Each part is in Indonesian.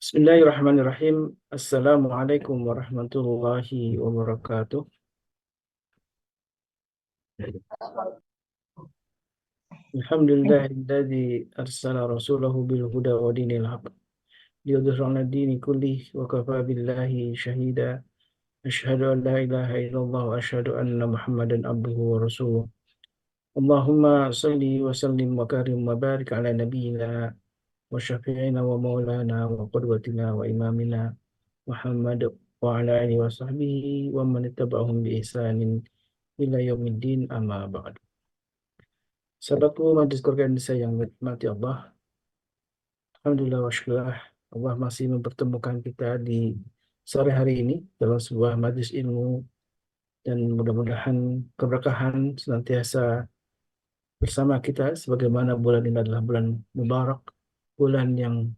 Bismillahirrahmanirrahim. Assalamualaikum warahmatullahi wabarakatuh. Alhamdulillahilladzi arsala rasulahu bil huda wa dinil haq liyudhhirahu dini kullih wa kafa billahi syahida. Asyhadu an la ilaha illallah wa asyhadu anna Muhammadan abduhu wa rasuluh. Allahumma salli wa sallim wa karim wa barik ala nabiyyina wa syafi'ina wa maulana wa qudwatina wa imamina Muhammad wa ala alihi wa sahbihi wa man ittaba'ahum bi ihsanin ila yaumiddin amma ba'd. Sahabatku Majelis Keluarga Indonesia yang mati Allah, Alhamdulillah wa syukurlah Allah masih mempertemukan kita di sore hari ini dalam sebuah majlis ilmu dan mudah-mudahan keberkahan senantiasa bersama kita sebagaimana bulan ini adalah bulan Mubarak, bulan yang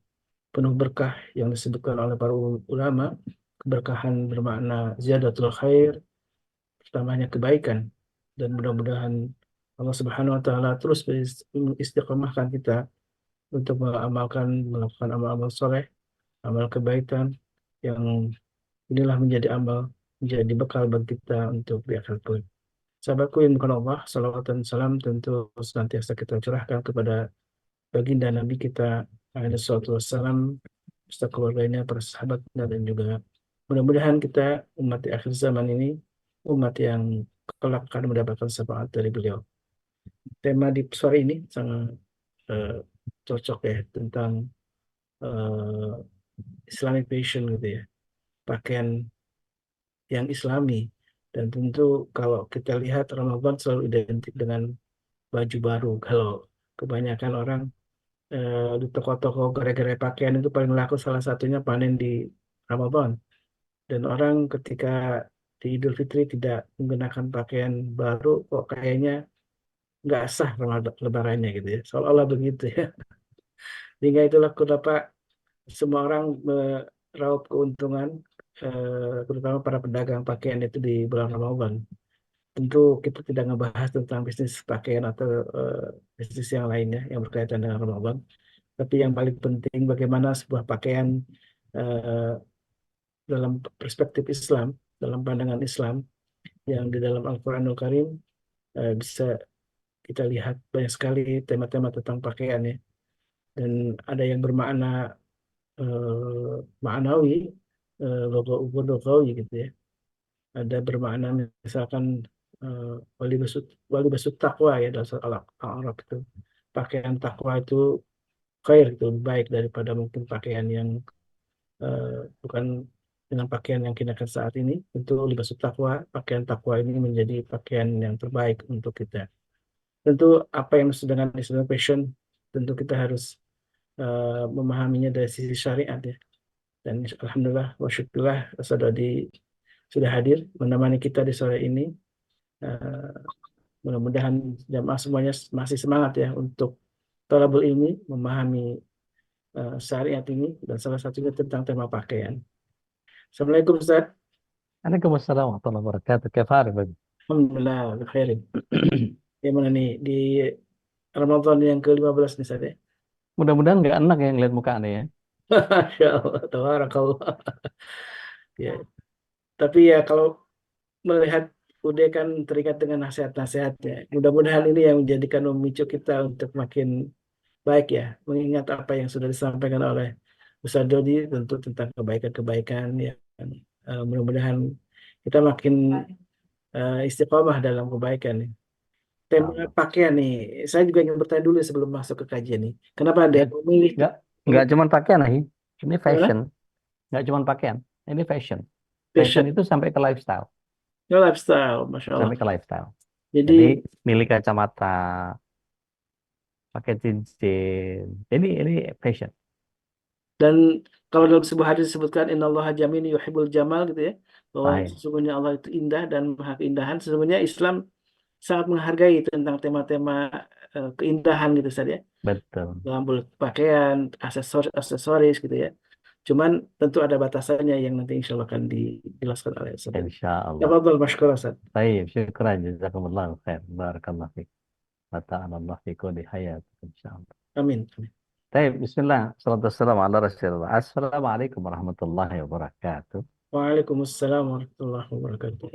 penuh berkah yang disebutkan oleh para ulama. Keberkahan bermakna ziyadatul khair, pertamanya kebaikan, dan mudah-mudahan Allah Subhanahu wa taala terus istiqomahkan kita untuk melakukan amal-amal soleh, amal kebaikan yang inilah menjadi bekal bagi kita untuk di akhirat kelak. Sahabatku yang bukan Allah, salawat dan salam tentu senantiasa kita curahkan kepada baginda Nabi kita alaihi salatu wassalam, beserta keluarganya, para sahabat dan juga mudah-mudahan kita umat di akhir zaman ini umat yang kelak akan mendapatkan syafaat dari beliau. Tema di sore ini sangat eh, cocok ya tentang eh, Islamic fashion gitu ya, pakaian yang Islami. Dan tentu kalau kita lihat Ramadan selalu identik dengan baju baru. Kalau kebanyakan orang di toko-toko gerai-gerai pakaian itu paling laku salah satunya panen di Ramadan. Dan orang ketika di Idul Fitri tidak menggunakan pakaian baru, kok kayaknya nggak sah Ramadan lebarannya gitu ya. Seolah-olah begitu ya. Sehingga itulah kenapa semua orang meraup keuntungan, terutama para pedagang pakaian itu di bulan Ramadan. Tentu kita tidak ngebahas tentang bisnis pakaian atau eh, bisnis yang lainnya yang berkaitan dengan Ramadan. Tapi yang paling penting bagaimana sebuah pakaian eh, dalam perspektif Islam, dalam pandangan Islam yang di dalam Al-Quranul Karim bisa kita lihat banyak sekali tema-tema tentang pakaian ya. Dan ada yang bermakna ma'nawi, logawi gitu ya. Ada bermakna misalkan eh, wali basut takwa ya dalam surat Al-A'raf itu. Pakaian takwa itu khair itu lebih baik daripada mungkin pakaian yang eh, bukan dengan pakaian yang kenakan saat ini. Tentu libas takwa, pakaian takwa ini menjadi pakaian yang terbaik untuk kita. Tentu apa yang disebut dengan Islamic fashion, tentu kita harus memahaminya dari sisi syariat ya. Dan alhamdulillah wa syukurillah sudah hadir menemani kita di sore ini. Eh, Mudah-mudahan jamaah semuanya masih semangat ya untuk thalabul ilmi, memahami syariat ini dan salah satunya tentang tema pakaian. Assalamualaikum Ustaz. Waalaikumsalam warahmatullahi wabarakatuh. Kaifa haluk, Bang? Alhamdulillah, khairin. Gimana nih di Ramadan yang ke-15 nih Ustaz ya? Mudah-mudahan nggak enak ya ngeliat muka Anda ya. Masya Allah, tabarakallah. Ya, tapi ya kalau melihat Ude kan terikat dengan nasihat-nasihatnya. Mudah-mudahan ini yang menjadikan memicu kita untuk makin baik ya, mengingat apa yang sudah disampaikan oleh Ustaz Dodi tentu tentang kebaikan-kebaikan ya. Mudah-mudahan kita makin istiqomah dalam kebaikan ya. Tema Allah. pakaian nih, saya juga ingin bertanya dulu sebelum masuk ke kajian nih. Kenapa ada Ya, yang memilih nggak nggak cuman pakaian nih. Ini gimana? fashion. Nggak cuman pakaian. Ini fashion. Fashion Fashion, itu sampai ke lifestyle. ya lifestyle, Masya Allah. Sampai ke lifestyle. Jadi Jadi, milih kacamata, pakai cincin. Ini fashion. dan kalau dalam sebuah hadis disebutkan Innallaha jamin yuhibbul jamal gitu ya, bahwa Baik. sesungguhnya Allah itu indah dan maha keindahan. Sesungguhnya Islam sangat menghargai tentang tema-tema keindahan gitu saja Betul. dalam pakaian, aksesoris gitu ya. Cuman tentu ada batasannya yang nanti insya Allah akan dijelaskan oleh Ustaz. Insya Allah. Tafadhol masykur Ustaz. Baik. Syukran. Jazakumullah khair. Barakallah fiik. Wa ta'ala Allah fi kulli hayat. Insya Allah. Amin. Amin. Baik, Bismillah. Assalamualaikum ala Rasulullah. Assalamualaikum warahmatullahi wabarakatuh. Waalaikumsalam warahmatullahi wabarakatuh.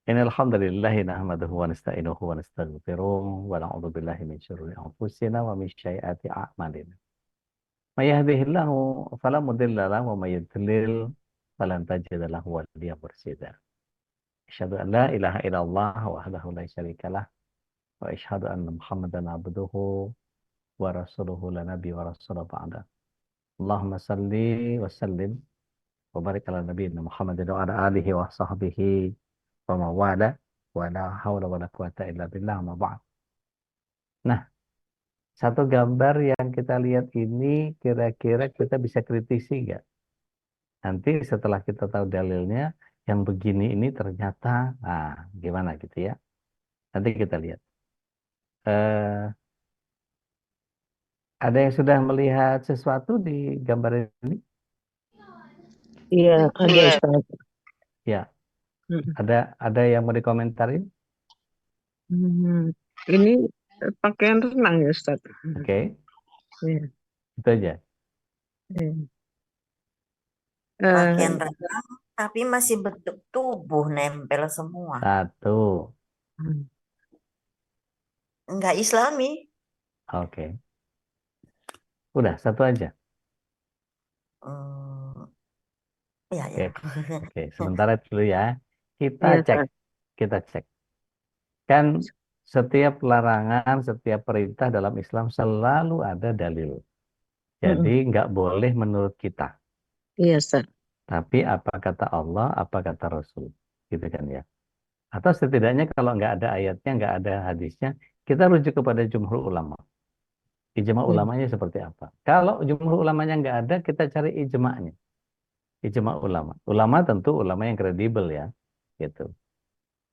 Innal hamdalillahi nahmaduhu wa nasta'inuhu wa nastaghfiruh wa na'udzu billahi min syururi anfusina wa min sayyiati a'malina. May yahdihillahu fala mudilla lahu wa may yudlil falan tajida lahu waliyyan mursyida. Asyhadu an la ilaha illallah wahdahu la syarika lah wa asyhadu anna Muhammadan abduhu wa rasuluhu la nabiy wa rasul ba'da. Allahumma salli wa sallim wa barik ala nabiyina Muhammadin wa ala alihi wa sahbihi wa mawala wa la hawla wa la quwata illa billah ma ba'd. Nah, satu gambar yang kita lihat ini kira-kira kita bisa kritisi nggak? Nanti setelah kita tahu dalilnya, yang begini ini ternyata, gimana gitu ya? Nanti kita lihat. Eh, ada yang sudah melihat sesuatu di gambar ini? Iya, ada Ustaz. Ya, Hmm. ada yang mau dikomentarin? Hmm. Ini pakaian renang ya Ustaz. Oke, Iya, itu aja. iya. Pakaian Eh, renang, tapi masih bentuk tubuh nempel semua. Satu, hmm. Enggak Islami. oke. Udah, satu aja. Hmm, ya, Oke, ya. oke. Sementara dulu ya. Kita Iya cek, Ustaz. kita cek. Kan setiap larangan, setiap perintah dalam Islam selalu ada dalil. Jadi Hmm. nggak boleh menurut kita. Iya Ustaz. Tapi apa kata Allah, apa kata Rasul. Gitu kan ya. Atau setidaknya kalau nggak ada ayatnya, nggak ada hadisnya, kita rujuk kepada jumhur ulama. Ijma Hmm. ulamanya seperti apa. Kalau jumhur ulamanya nggak ada, kita cari ijma'nya. Ijma ulama. Ulama tentu ulama yang kredibel ya. Gitu.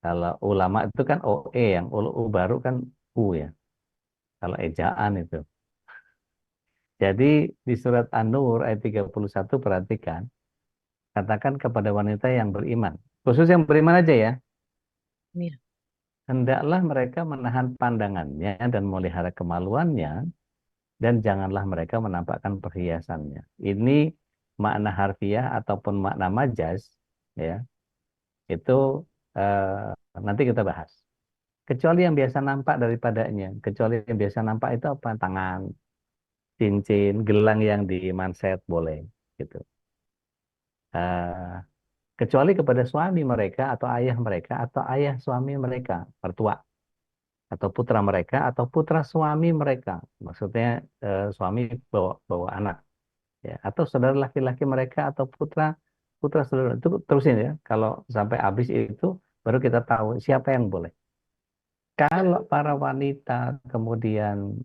Kalau ulama itu kan OE, yang U baru kan U ya. Kalau ejaan itu. Jadi di surat An-Nur ayat 31 perhatikan. Katakan kepada wanita yang beriman. Khusus yang beriman aja ya. Iya. Hendaklah mereka menahan pandangannya dan memelihara kemaluannya. Dan janganlah mereka menampakkan perhiasannya. Ini makna harfiah ataupun makna majaz. Ya, itu nanti kita bahas. Kecuali yang biasa nampak daripadanya. Kecuali yang biasa nampak itu apa? Tangan, cincin, gelang yang dimanset boleh. Gitu. Eh, kecuali kepada suami mereka atau ayah mereka atau ayah suami mereka, mertua atau putra mereka atau putra suami mereka. Maksudnya suami bawa bawa anak, ya, atau saudara laki-laki mereka atau putra putra saudara itu terusin ya. Kalau sampai habis itu baru kita tahu siapa yang boleh. Kalau para wanita kemudian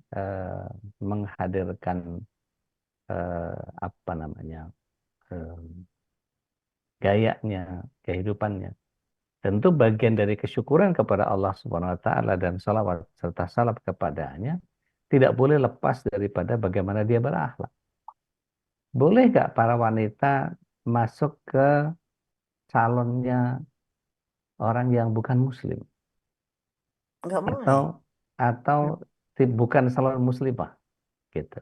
menghadirkan apa namanya eh, gayanya, kehidupannya, tentu bagian dari kesyukuran kepada Allah Subhanahu Wa Taala dan salawat serta salam kepadanya tidak boleh lepas daripada bagaimana dia berakhlak. Boleh nggak para wanita masuk ke calonnya orang yang bukan Muslim Enggak atau boleh. atau bukan calon muslimah gitu.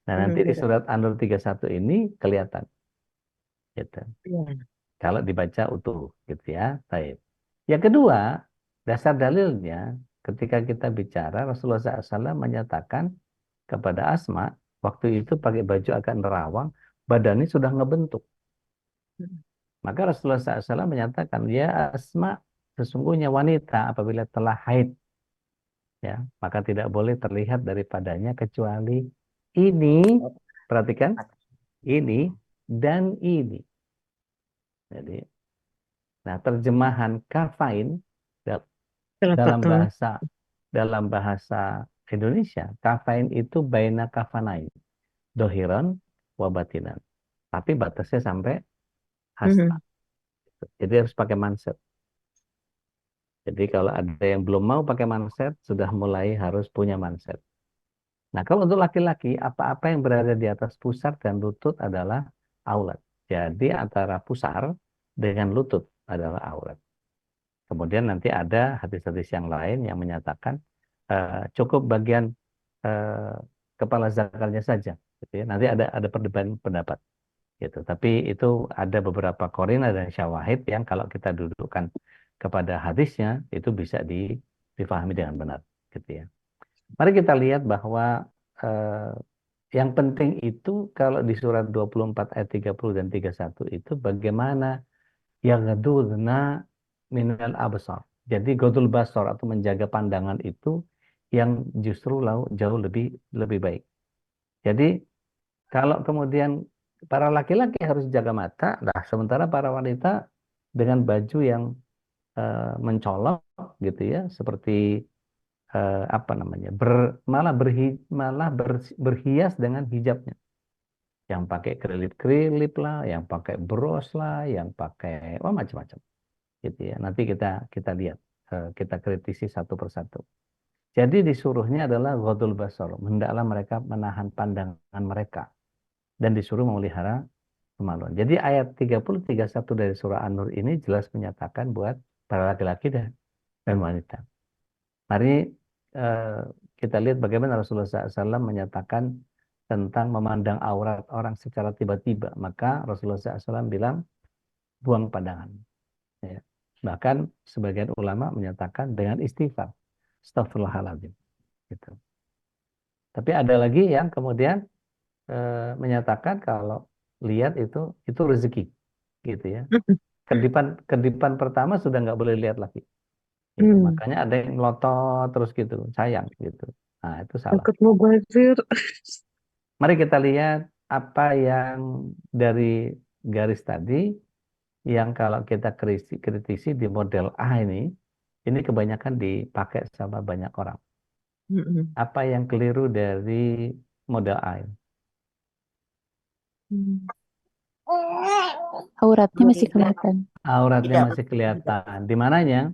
Nah, nanti di Tidak. surat An-Nur 31 ini kelihatan gitu. Iya. Kalau dibaca utuh gitu ya. Baik. Yang kedua, dasar dalilnya ketika kita bicara Rasulullah SAW menyatakan kepada Asma waktu itu pakai baju agak nerawang, badannya sudah ngebentuk. Maka Rasulullah SAW menyatakan, ya Asma, sesungguhnya wanita apabila telah haid, ya, maka tidak boleh terlihat daripadanya kecuali ini, perhatikan, ini dan ini. Jadi, nah terjemahan kafain Telapak dalam tangan. bahasa Indonesia, kafain itu baina kafanain, dohiron wabatinan. Tapi batasnya sampai hasta. Hmm. Jadi harus pakai manset. Jadi kalau ada yang belum mau pakai manset, sudah mulai harus punya manset. Nah, kalau untuk laki-laki, apa-apa yang berada di atas pusar dan lutut adalah aurat. Jadi antara pusar dengan lutut adalah aurat. Kemudian nanti ada hadis-hadis yang lain yang menyatakan cukup bagian eh, kepala zakalnya saja, gitu ya. Nanti ada perdebatan pendapat, gitu. Tapi itu ada beberapa korina dan syawahid yang kalau kita dudukkan kepada hadisnya itu bisa difahami dengan benar, gitu ya. Mari kita lihat bahwa yang penting itu kalau di surat 24 ayat 30 dan 31 itu bagaimana yaghdudna minal absar. Jadi godul basar atau menjaga pandangan itu yang justru jauh lebih baik. Jadi kalau kemudian para laki-laki harus jaga mata, nah sementara para wanita dengan baju yang mencolok gitu ya, seperti apa namanya, berhias dengan hijabnya, yang pakai kelip-kelip lah, yang pakai bros lah, yang pakai macam-macam gitu ya. Nanti kita lihat, kita kritisi satu persatu. Jadi disuruhnya adalah ghodul basar, hendaklah mereka menahan pandangan mereka dan disuruh memelihara kemaluan. Jadi ayat 30-31 dari surah An-Nur ini jelas menyatakan buat para laki-laki dan wanita. Mari kita lihat bagaimana Rasulullah SAW menyatakan tentang memandang aurat orang secara tiba-tiba. Maka Rasulullah SAW bilang, buang pandangan. Ya. Bahkan sebagian ulama menyatakan dengan istighfar. Astaghfirullahaladzim. Gitu. Tapi ada lagi yang kemudian menyatakan kalau lihat itu rezeki. Gitu ya. Kedipan pertama sudah nggak boleh lihat lagi. Gitu. Makanya ada yang melotot terus gitu, sayang gitu. Nah, itu salah. Takut mubazir. Mari kita lihat apa yang dari garis tadi yang kalau kita kritisi di model A ini kebanyakan dipakai sama banyak orang. Apa yang keliru dari model A ini? Auratnya masih kelihatan. Auratnya Tidak masih kelihatan. Di mananya?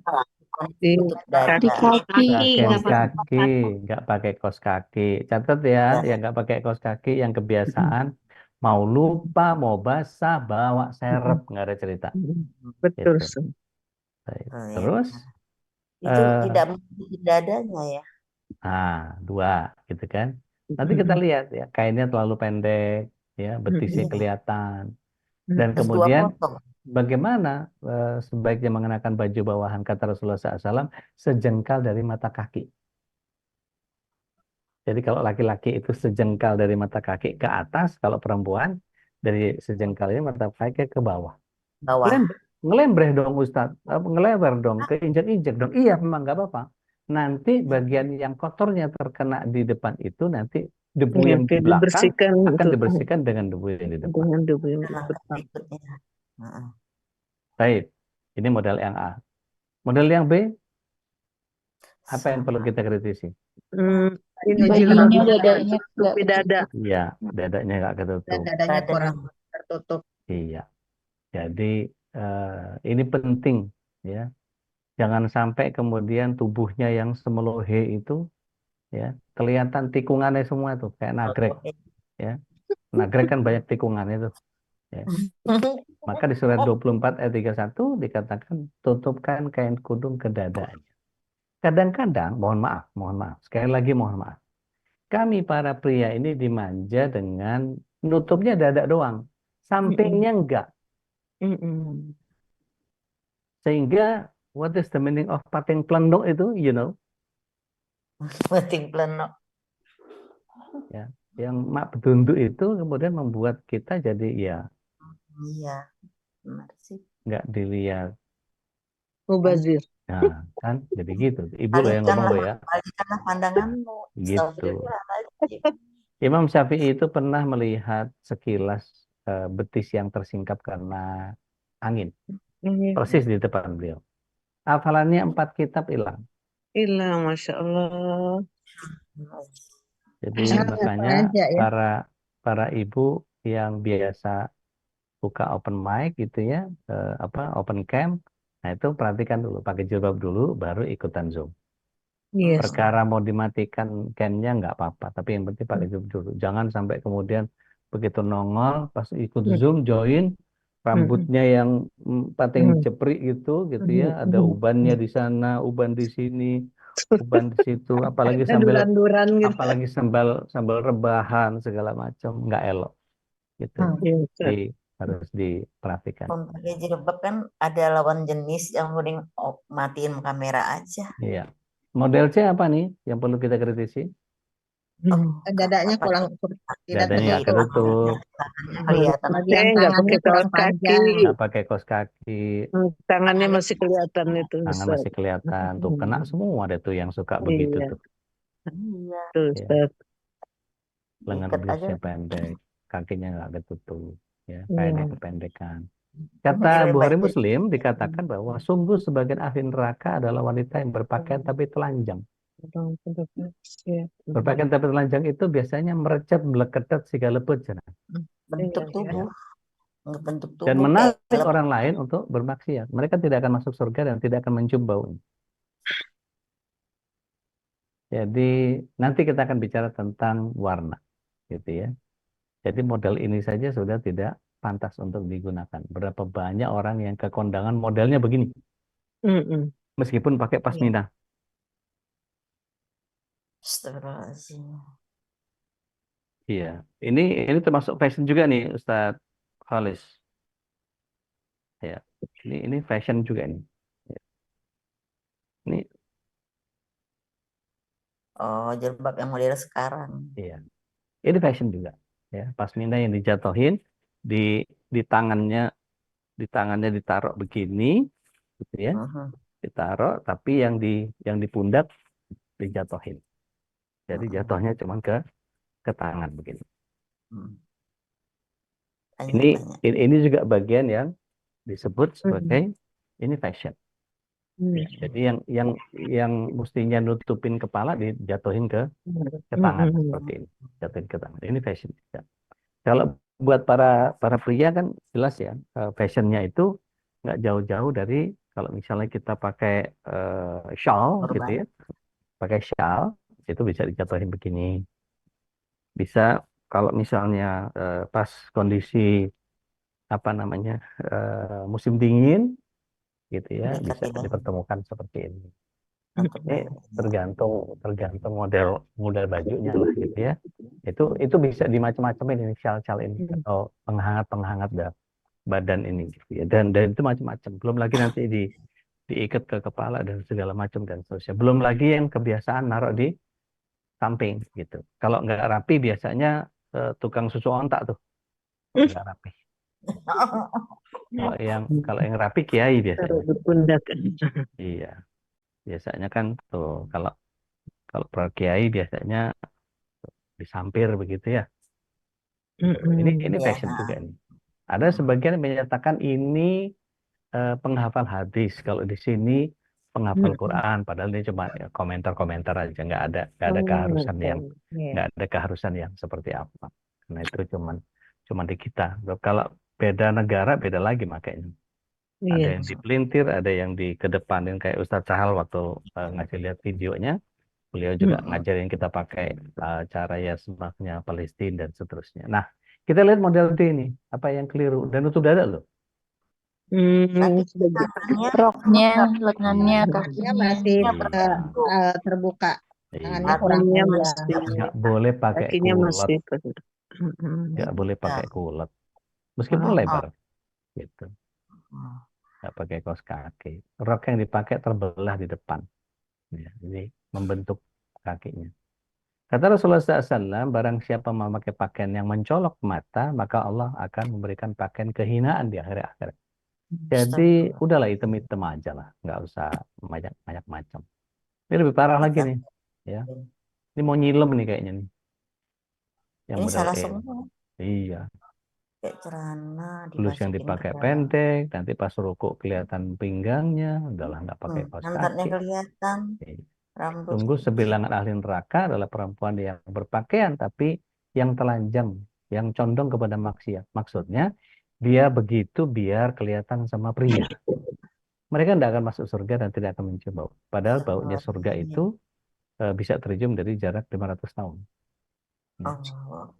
tutup dada. Di kaki. Bagian kaki, nggak pakai kaos kaki. Catat ya, yang nggak pakai kaos kaki, yang kebiasaan mau lupa, mau basah, bawa serep, nggak ada cerita. Betul. Gitu. Baik. Oh, ya. Terus, Itu tidak menutup dadanya ya. dua, gitu kan. Nanti kita lihat ya, kainnya terlalu pendek, ya, betisnya kelihatan. Dan Terus dua kemudian potong. bagaimana sebaiknya mengenakan baju bawahan kata Rasulullah SAW sejengkal dari mata kaki. Jadi kalau laki-laki itu sejengkal dari mata kaki ke atas, kalau perempuan dari sejengkal ini mata kaki ke bawah. Bawah. Ngelembreh dong Ustadz, ngelebar dong, keinjak-injak dong. Iya memang nggak apa-apa. Nanti bagian yang kotornya terkena di depan itu nanti debu yang di belakang akan dibersihkan dengan debu yang di depan. Dengan debu yang di Nah, depan. berikutnya. Baik, ini model yang A. Model yang B, apa yang perlu kita kritisi? Ini Bajunya dadanya tutupi dada. Iya, dadanya nggak ketutup. Dadanya kurang tertutup. Iya, jadi ini penting ya. Jangan sampai kemudian tubuhnya yang semelohe itu ya kelihatan tikungannya semua tuh kayak nagrek ya. Nagrek kan banyak tikungannya tuh. Ya. Maka di surat 24 ayat 31 dikatakan tutupkan kain kudung ke dadanya. Kadang-kadang, mohon maaf, sekali lagi mohon maaf. Kami para pria ini dimanja dengan nutupnya dada doang, sampingnya enggak. Sehingga, what is the meaning of pating plenuk itu, you know? Pating plenuk. Ya, yang mak bedunduk itu kemudian membuat kita jadi ya. Iya, benar sih. Nggak dilihat. Mubazir. Nah, kan jadi gitu. Ibu loh yang ngomong loh ya. Alihkanlah pandanganmu. Gitu. Imam Syafi'i itu pernah melihat sekilas betis yang tersingkap karena angin. Persis di depan beliau. Hafalannya 4 kitab hilang. Hilang, Masya Allah. Jadi makanya para ibu yang biasa buka open mic gitu ya, open cam, nah itu perhatikan dulu, pakai jilbab dulu, baru ikutan Zoom. Yes. Perkara mau dimatikan camnya nggak apa-apa, tapi yang penting pakai Zoom dulu. Jangan sampai kemudian begitu nongol, pas ikut Zoom, join, rambutnya yang pating ceprik gitu ya, ada ubannya di sana, uban di sini, Uban di situ, Danduran-danduran gitu. apalagi sambal rebahan segala macam, nggak elok gitu. Iya, Jadi Ustaz. harus diperhatikan. Kalau pakai jilbab kan ada lawan jenis yang mending matiin kamera aja. Iya. Model C apa nih yang perlu kita kritisi? Oh, Dadanya apa kurang tidak Dadanya nggak tertutup. ketutup, tangannya kelihatan. Saya nggak pakai kaos kaki. nggak pakai kaos kaki, Tangannya masih kelihatan itu, tangan Ustaz. masih kelihatan. Tuh kena semua ada tuh yang suka begitu Iya, tuh. Iya, tuh, Ya. Ustaz. Lengan diikat aja. blusnya pendek, kakinya nggak ketutup, ya kainnya Iya. kependekan. Kata Jadi Bukhari baca. Muslim dikatakan bahwa sungguh sebagian ahli neraka adalah wanita yang berpakaian tapi telanjang. Iya. Berpakaian tapi telanjang itu biasanya merecap meleketat segala bejana Bentuk Iya, tubuh, bentuk dan tubuh kayak menarik orang lain untuk bermaksiat. Mereka tidak akan masuk surga dan tidak akan mencium baunya. Jadi nanti kita akan bicara tentang warna, gitu ya. Jadi model ini saja sudah tidak pantas untuk digunakan. Berapa banyak orang yang ke kondangan modelnya begini, Mm-mm. meskipun pakai pasmina. Astagfirullahaladzim. Iya, ini termasuk fashion juga nih, Ustadz Khalis. Ya, ini fashion juga nih. Ya, ini, Oh, jilbab yang model sekarang. iya, ini fashion juga. Ya, pasmina yang dijatuhin di di tangannya, ditaruh begini, gitu ya, Mhm, ditaruh, tapi yang di pundak dijatuhin. Jadi mhm, jatuhnya cuma ke tangan begini. mhm. Ini Banyak-banyak. ini juga bagian yang disebut sebagai ini fashion. Ya, jadi yang mestinya nutupin kepala dijatuhin ke tangan seperti ini, jatuhin ke tangan. Ini fashion. Ya. Kalau buat para para pria kan jelas ya, fashionnya itu nggak jauh-jauh dari kalau misalnya kita pakai shawl gitu Korban. ya, pakai shawl itu bisa dijatuhin begini. Bisa kalau misalnya pas kondisi apa namanya musim dingin gitu ya, bisa Diikat ya. dipertemukan seperti ini. Untuk Ini tergantung tergantung model model bajunya lah gitu ya. Itu bisa dimacam-macamin ini shawl ini atau penghangat badan ini gitu ya. Dan itu macam-macam. Belum lagi nanti diikat ke kepala dan segala macam dan seterusnya. Belum lagi yang kebiasaan naruh di samping gitu. Kalau nggak rapi biasanya tukang susu ontak tuh nggak rapi. Kalau yang rapi kiai Taruh biasanya. di pundak. Iya, biasanya kan tuh kalau kalau para kiai biasanya disampir begitu ya. Ini ya. fashion juga nih. Ada sebagian yang menyatakan ini penghafal hadis. Kalau di sini penghafal Quran, padahal ini cuma ya, komentar-komentar aja, nggak ada keharusan yang nggak ada keharusan yang seperti apa. Karena itu cuman di kita. Kalau beda negara beda lagi makanya. Ada Iya. yang dipelintir, ada yang dikedepanin kayak Ustadz Sahal waktu ngasih lihat videonya. Beliau juga ngajarin kita pakai cara ya sembahnya Palestina dan seterusnya. Nah, kita lihat model D ini, apa yang keliru dan nutup dada loh. Tapi Sebagai- tangannya Roknya, lengannya, Iya, Tangannya kakinya. masih iya, terbuka. Tangannya iya. kurang tangannya panjang. masih Nggak boleh pakai Kakinya kulot, masih nggak boleh pakai ya. kulot, meskipun Oh, lebar, gitu. Nggak pakai kaos kaki. Rok yang dipakai terbelah di depan, ya, jadi membentuk kakinya. Kata Rasulullah SAW, barang siapa memakai pakaian yang mencolok mata, maka Allah akan memberikan pakaian kehinaan di akhirat. Jadi astagfirullah. udahlah hitam-hitam aja lah, nggak usah banyak macam. Ini lebih parah lagi Ikat. nih, ya. Ini mau nyilem nih kayaknya nih, yang Ini model salah E. semua. Iya, Kayak celana blus yang dimasukin ke dipakai dalam. pendek, nanti pas rukuk kelihatan pinggangnya, udahlah nggak pakai kaos Pantatnya kaki. kelihatan, Iya. rambut. Sungguh sebilangan ahli neraka adalah perempuan yang berpakaian tapi yang telanjang, yang condong kepada maksiat. Maksudnya dia begitu biar kelihatan sama pria. Mereka tidak akan masuk surga dan tidak akan mencium bau. Padahal baunya surga itu Astagfirullahaladzim. bisa tercium dari jarak 500 tahun. Ya. Oh,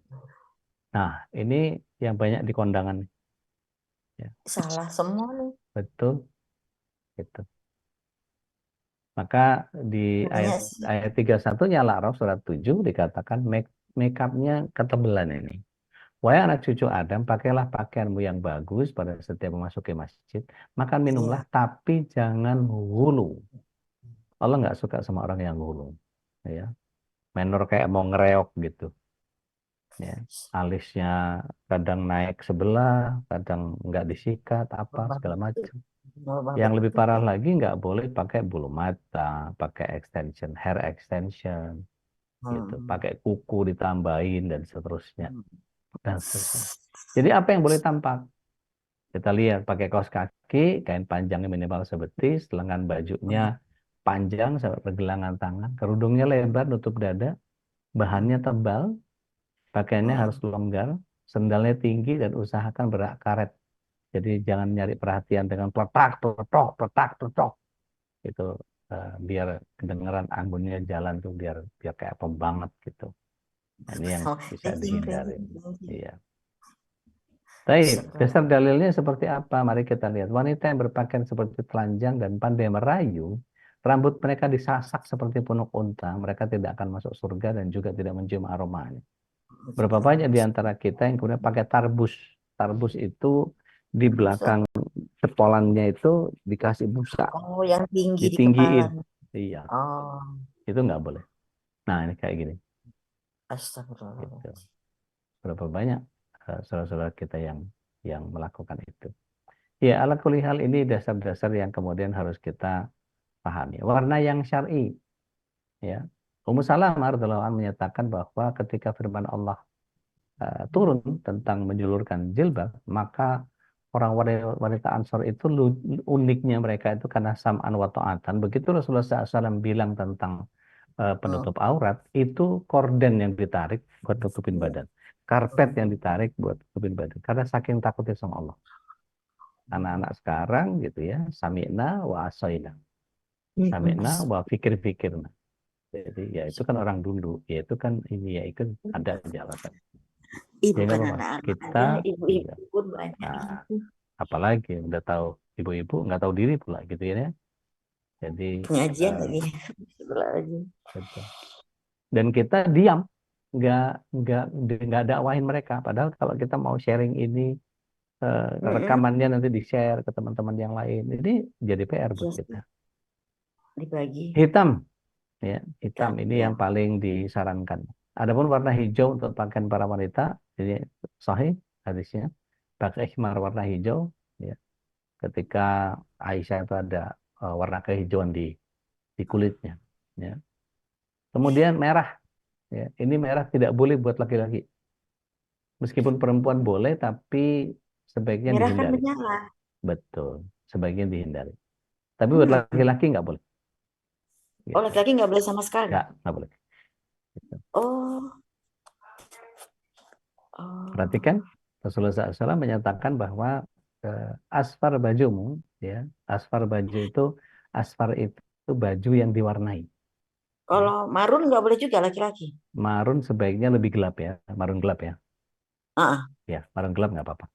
Nah, ini yang banyak di kondangan. Ya, salah semua nih. betul. Gitu. Maka di Katanya ayat sih, ayat 31-nya Al-A'raf surat 7 dikatakan make upnya ketebalan ini. Wahai anak cucu Adam, pakailah pakaianmu yang bagus pada setiap memasuki masjid. Makan minumlah, iya. tapi jangan hulu. Allah nggak suka sama orang yang hulu. Ya, menor kayak mau ngereok gitu. Ya, alisnya kadang naik sebelah, kadang nggak disikat, apa Normal segala begitu. macam. Normal Yang lebih begitu. parah lagi nggak boleh pakai bulu mata, pakai extension, hair extension, gitu, Hmm. pakai kuku ditambahin dan seterusnya, Hmm. dan seterusnya. Jadi apa yang boleh tampak? Kita lihat pakai kaos kaki, kain panjangnya minimal sebetis, lengan bajunya panjang sampai pergelangan tangan, kerudungnya lebar nutup dada, bahannya tebal, pakaiannya harus longgar, sendalnya tinggi dan usahakan berak karet. Jadi jangan nyari perhatian dengan peletak, peletok, peletak, peletok. Itu biar kedengeran anggunnya jalan tuh biar biar kayak apa banget gitu. Nah, ini yang Oh, bisa ranking, dihindari. ranking, ranking. Iya. Baik, dasar Astagfirullah. dalilnya seperti apa? Mari kita lihat. Wanita yang berpakaian seperti telanjang dan pandai merayu, rambut mereka disasak seperti punuk unta, mereka tidak akan masuk surga dan juga tidak mencium aromanya. Berapa banyak di antara kita yang kemudian pakai tarbus? Tarbus itu di belakang cepolannya itu dikasih busa, Oh, yang tinggi di ditinggiin. kepala. Iya, Oh, itu nggak boleh. Nah, ini kayak gini. astagfirullah. Gitu. Berapa banyak saudara-saudara kita yang melakukan itu. Ya, ala kulli hal ini dasar-dasar yang kemudian harus kita pahami. Warna yang syar'i, ya. Ummu Salamah radhiyallahu anha menyatakan bahwa ketika firman Allah turun tentang menjulurkan jilbab, maka orang wanita Ansor itu uniknya mereka itu karena sam'an wa ta'atan. Begitu Rasulullah SAW bilang tentang penutup aurat, itu korden yang ditarik buat tutupin badan. Karpet yang ditarik buat tutupin badan. Karena saking takutnya sama Allah. Anak-anak sekarang gitu ya, sami'na wa asoina. Sami'na wa fikir-fikirna. Jadi ya itu kan orang dulu, ya itu kan ini ya itu ada alasan. Ih, Ya nggak bukan apa-apa. anak-anak Kita, aja, iya. ibu-ibu pun banyak. Nah, apalagi udah tahu ibu-ibu nggak tahu diri pula gitu ya. Jadi Penyajian eh, lagi. Astagfirullahaladzim. betul. Dan kita diam, nggak nggak nggak dakwahin mereka. Padahal kalau kita mau sharing ini Mm-mm. rekamannya nanti di-share ke teman-teman yang lain. Ini jadi PR buat Terus kita. dibagi. Hitam, ya, hitam ini Ya. yang paling disarankan. Adapun warna hijau untuk pakaian para wanita, jadi sahih hadisnya. Pakai khimar warna hijau, ya. Ketika Aisyah itu ada warna kehijauan di kulitnya, ya. Kemudian merah, ya. Ini merah tidak boleh buat laki-laki. Meskipun perempuan boleh, tapi sebaiknya Merah kan dihindari. menyala. Betul, sebaiknya dihindari. Tapi buat Hmm. laki-laki nggak boleh. Oh, Gitu. laki-laki nggak boleh sama sekali. Nggak boleh. Gitu. Oh, Perhatikan, oh. Rasulullah SAW menyatakan bahwa asfar bajumu, ya, asfar baju itu, asfar itu baju yang diwarnai. Ya. Kalau marun nggak boleh juga laki-laki. Marun sebaiknya lebih gelap ya, marun gelap ya. Ah, Ya, marun gelap nggak apa-apa.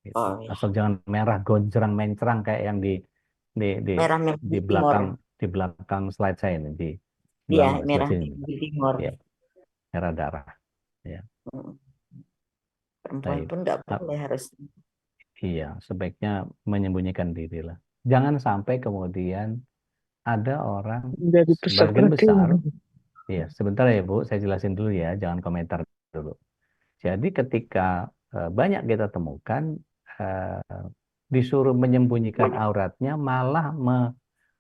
Gitu. oh ya. Asal jangan merah gonjrang mencrang kayak yang di di Merah merah di di timur. belakang di belakang slide saya ini di Iya, belakang sebelah merah sini. di timur. Ya, merah darah. Ya, Mm. Perempuan baik. pun nggak Ah, boleh harus. iya, sebaiknya menyembunyikan diri lah. Jangan sampai kemudian ada orang Dari pusat sebagian besar, perhatian. ya sebentar ya Bu, saya jelasin dulu ya, jangan komentar dulu. Jadi ketika banyak kita temukan disuruh menyembunyikan auratnya, malah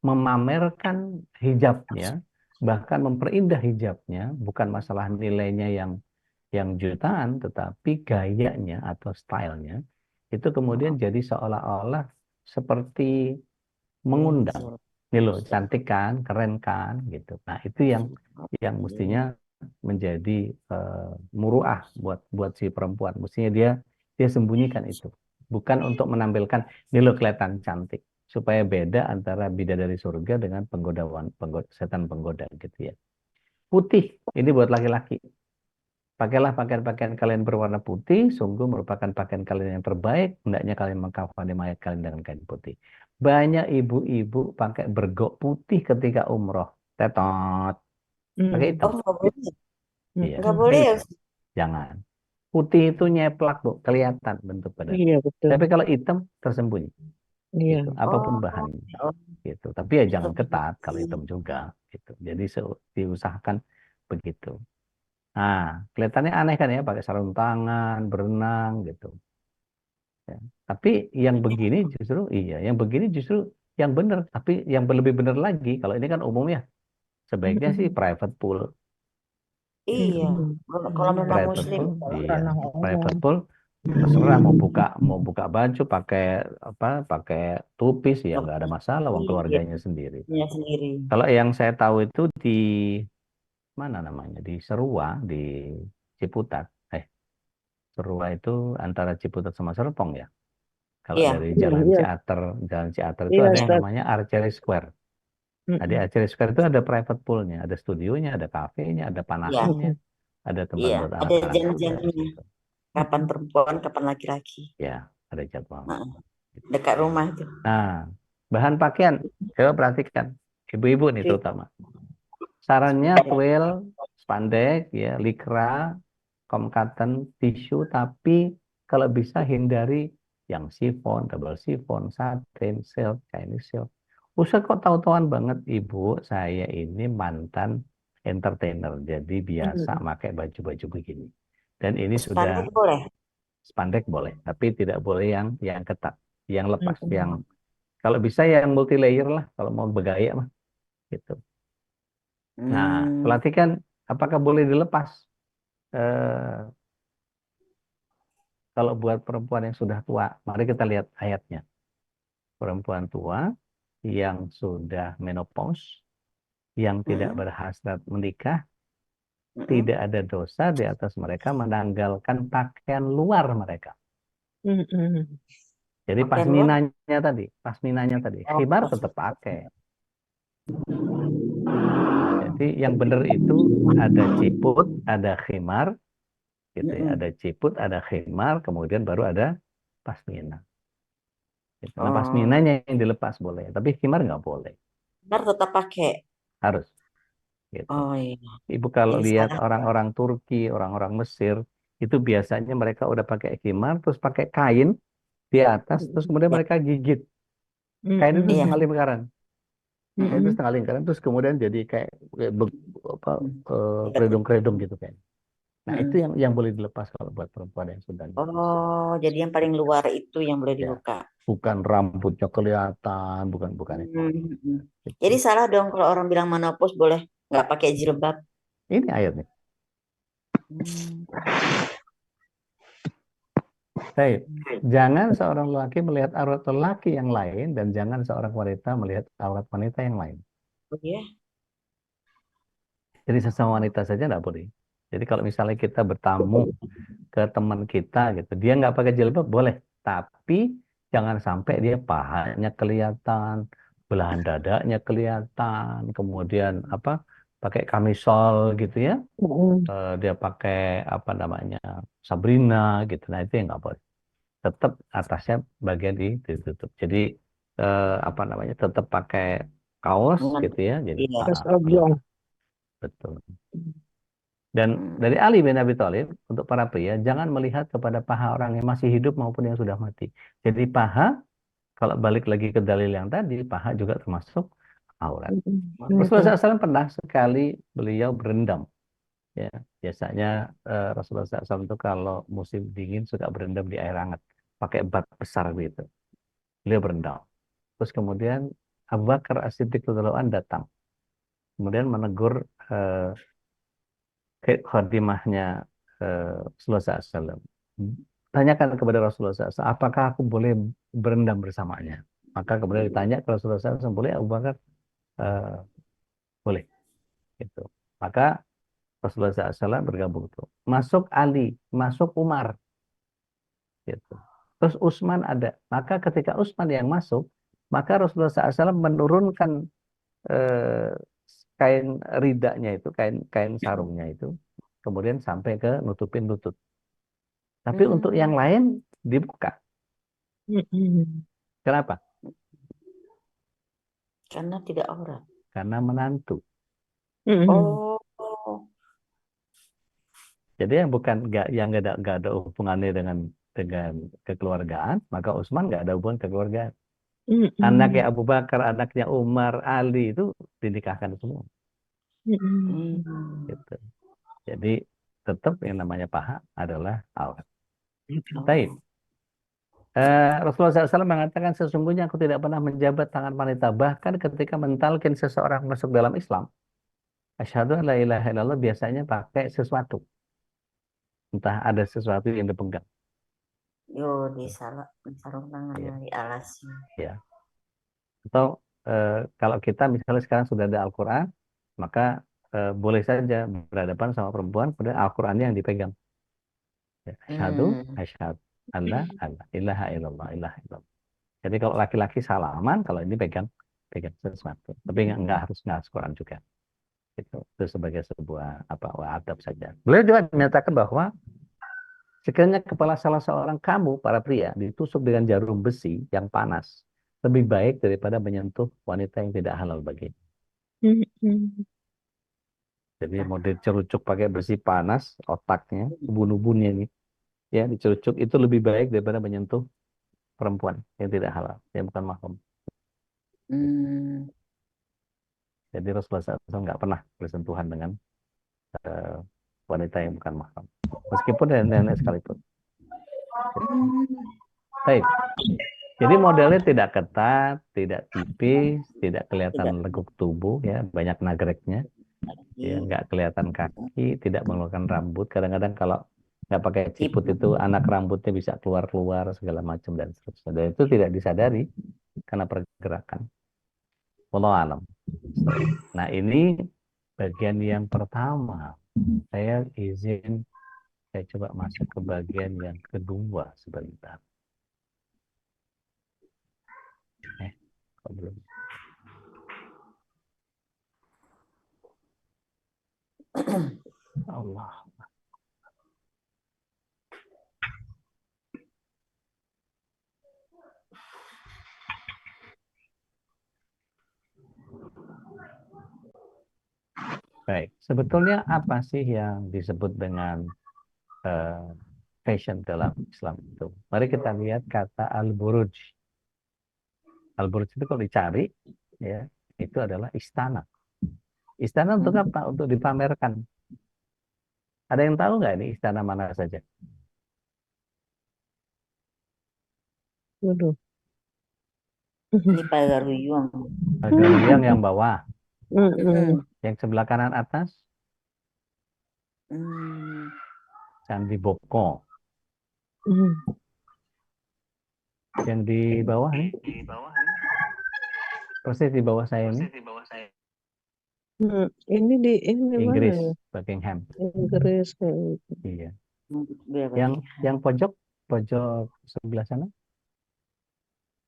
memamerkan hijabnya, bahkan memperindah hijabnya, bukan masalah nilainya yang jutaan, tetapi gayanya atau stylenya itu kemudian jadi seolah-olah seperti mengundang. Menonjol. Ini loh, cantik kan, keren kan, gitu. Nah, itu yang mestinya menjadi muruah buat buat si perempuan. Mestinya dia sembunyikan itu. Bukan untuk menampilkan ini loh kelihatan cantik. Supaya beda antara bidadari surga dengan setan penggoda gitu ya. Putih, ini buat laki-laki. Pakailah pakaian-pakaian kalian berwarna putih, sungguh merupakan pakaian kalian yang terbaik. Hendaknya kalian mengkafani mayat kalian dengan kain putih. Banyak ibu-ibu pakai bergok putih ketika umroh. Tetot. Pakai Hmm. hitam. Oh, nggak boleh. Iya, Nggak pakai boleh ya. hitam. Jangan. Putih itu nyeplak, Bu. Kelihatan bentuk badan. Iya betul. Tapi kalau hitam, tersembunyi. Iya. Gitu. Apapun Oh, bahannya. oh, Gitu. Tapi ya jangan itu ketat kalau begitu. hitam juga. Gitu. Jadi diusahakan begitu. Nah, kelihatannya aneh kan ya, pakai sarung tangan, berenang gitu. Ya. Tapi yang begini justru, iya, yang begini justru yang benar. Tapi yang lebih benar lagi, kalau ini kan umum ya, sebaiknya sih Hmm. private pool. Iya. Gitu. Kalau memang Private muslim, pool, iya, Ranah private umum. pool terserah mau buka baju pakai apa, pakai tupis ya nggak ada masalah, wong iya, keluarganya sendiri. punya sendiri. Kalau yang saya tahu itu di mana namanya, di Serua, di Ciputat. Serua itu antara Ciputat sama Serpong ya. Kalau Iya, dari Iya, iya, Jalan Ciater itu iya, ada yang Ustaz. namanya Archery Square. Nah, di Mm-mm. Archery Square itu ada private poolnya, ada studionya, ada kafenya, ada iya, panahannya, Mm-mm. ada tempat iya. buat Ada anak-anak juga di jam-jamnya. situ. Kapan Mm-mm. perempuan, kapan laki-laki. Ya, ada jadwalnya. Nah, dekat rumah itu. Nah, bahan pakaian, coba perhatikan, ibu-ibu nih Cuy. terutama. Sarannya twill, spandek, ya, likra, cotton, tisu, tapi kalau bisa hindari yang chiffon, double chiffon, satin, silk, Chinese silk. Usah kok tahu-tahuan banget, Ibu, saya ini mantan entertainer, jadi biasa Mm-mm. pakai baju-baju begini. Dan ini sudah Spanduk boleh. spandek boleh, tapi tidak boleh yang ketat, yang lepas, yang Mm-mm. kalau bisa yang multi layer lah, kalau mau bergaya mah, gitu. Nah, Hmm, perhatikan apakah boleh dilepas. Eh, Kalau buat perempuan yang sudah tua, mari kita lihat ayatnya. Perempuan tua yang sudah menopause, yang tidak mm, berhasrat menikah, mm, tidak ada dosa di atas mereka menanggalkan pakaian luar mereka. Mm-mm. Jadi pakaian luar. pasminanya tadi, Oh, khimar pas. tetap pakai. Jadi yang benar itu ada ciput, ada khimar, gitu ya. Ada Mm-mm. ciput, ada khimar, kemudian baru ada pasmina. Gitu. Nah, Oh, pasminanya yang dilepas boleh, tapi khimar nggak boleh, ntar tetap pakai. harus. Gitu. Oh iya. Ibu kalau Jadi lihat salah. orang-orang Turki, orang-orang Mesir, itu biasanya mereka udah pakai khimar, terus pakai kain di atas, terus kemudian Ya, mereka gigit. Kain itu Mm-mm. iya. setengah lingkaran. Kain itu Mm-mm. setengah lingkaran, terus kemudian jadi kayak apa, Hmm. Ya, keredung-keredung gitu kan. Nah, itu mm-mm. yang boleh dilepas kalau buat perempuan yang sudah menopause. Oh, jadi yang paling luar itu yang boleh Ya, dibuka. bukan rambutnya kelihatan, bukan bukan itu. Hmm. Gitu. Jadi salah dong kalau orang bilang menopause boleh nggak pakai jilbab. Ini ayatnya. Hmm. Baik. Jangan seorang lelaki melihat aurat lelaki yang lain dan jangan seorang wanita melihat aurat wanita yang lain. Oh ya. Jadi sesama wanita saja nggak boleh. Jadi kalau misalnya kita bertamu ke teman kita gitu, dia nggak pakai jilbab boleh, tapi jangan sampai dia pahanya kelihatan, belahan dadanya kelihatan, kemudian apa, pakai kamisol gitu ya, Mm-mm. dia pakai apa namanya, Sabrina gitu, nah itu yang nggak boleh. Tetap atasnya bagian ditutup. Jadi apa namanya, tetap pakai kaos Dengan gitu ya, jadi iya. Terus kelihatan oblong. betul. Dan dari Hmm. Ali bin Abi Thalib, untuk para pria, jangan melihat kepada paha orang yang masih hidup maupun yang sudah mati. Jadi paha, kalau balik lagi ke dalil yang tadi, paha juga termasuk aurat. Mm-mm. Rasulullah Mm-mm. SAW pernah sekali beliau berendam. Ya, biasanya Rasulullah SAW itu kalau musim dingin suka berendam di air hangat, pakai bat besar gitu. Beliau berendam. Terus kemudian Abu Bakar As-Siddiq radhiyallahu anhu datang, kemudian menegur eh, khadimahnya Rasulullah SAW. Tanyakan kepada Rasulullah SAW, apakah aku boleh berendam bersamanya? Maka kemudian ditanya ke Rasulullah SAW, boleh Abu Bakar? "Eh, boleh." Gitu. Maka Rasulullah SAW bergabung tuh. Masuk Ali, masuk Umar, gitu. Terus Utsman ada. Maka ketika Utsman yang masuk, maka Rasulullah SAW menurunkan eh, kain ridanya itu, kain kain sarungnya itu, kemudian sampai ke nutupin lutut. Tapi untuk yang lain dibuka. Kenapa? Karena tidak aurat. Karena menantu. Oh, Jadi yang bukan yang nggak ada hubungannya dengan kekeluargaan, maka Utsman nggak ada hubungan kekeluargaan. Anaknya Abu Bakar, anaknya Umar, Ali itu dinikahkan semua. Gitu. Jadi tetap yang namanya paha adalah aurat. Baik. Rasulullah SAW mengatakan sesungguhnya aku tidak pernah menjabat tangan wanita, bahkan ketika mentalkin seseorang masuk dalam Islam. Asyhadu an la ilaha illallah biasanya pakai sesuatu. Entah ada sesuatu yang dipegang. di sarung tangannya, di alasnya. Ya. Atau kalau kita misalnya sekarang sudah ada Al-Quran, maka boleh saja berhadapan sama perempuan, kemudian Al-Qurannya yang dipegang. Ya, asyhadu an la ilaha illallah, ilaha illallah. Jadi kalau laki-laki salaman, kalau ini pegang sesuatu. Tapi nggak harus Quran juga. Itu sebagai sebuah adab saja. Beliau juga menyatakan bahwa sekiranya kepala salah seorang kamu, para pria, ditusuk dengan jarum besi yang panas, lebih baik daripada menyentuh wanita yang tidak halal baginya. Jadi mau dicerucuk pakai besi panas, otaknya, ubun-ubunnya ini, ya dicerucuk itu lebih baik daripada menyentuh perempuan yang tidak halal, yang bukan mahram. Jadi Rasulullah SAW nggak pernah bersentuhan dengan wanita yang bukan mahram, meskipun nenek sekalipun. Baik. Jadi modelnya tidak ketat, tidak tipis, tidak kelihatan leguk tubuh, ya banyak nagreknya, ya nggak kelihatan kaki, tidak mengeluarkan rambut. Kadang-kadang kalau nggak pakai ciput itu anak rambutnya bisa keluar segala macam dan seterusnya. Dan itu tidak disadari karena pergerakan. Wallahu alam. Nah ini bagian yang pertama. Saya coba masuk ke bagian yang kedua sebentar. Kok belum? Allah. Baik, sebetulnya apa sih yang disebut dengan fashion dalam Islam itu? Mari kita lihat kata al-buruj. Al-buruj itu kalau dicari, ya itu adalah istana. Istana untuk apa? Untuk dipamerkan. Ada yang tahu nggak ini istana mana saja? Waduh. Ini Pagaruyung. Pagaruyung yang bawah. Mm-mm. Yang sebelah kanan atas, Candi Boko. Yang di bawah nih, persis di bawah saya ini, Ini di Inggris, mana ya? Buckingham. Inggris kayak gitu. Iya. Yang pojok sebelah sana?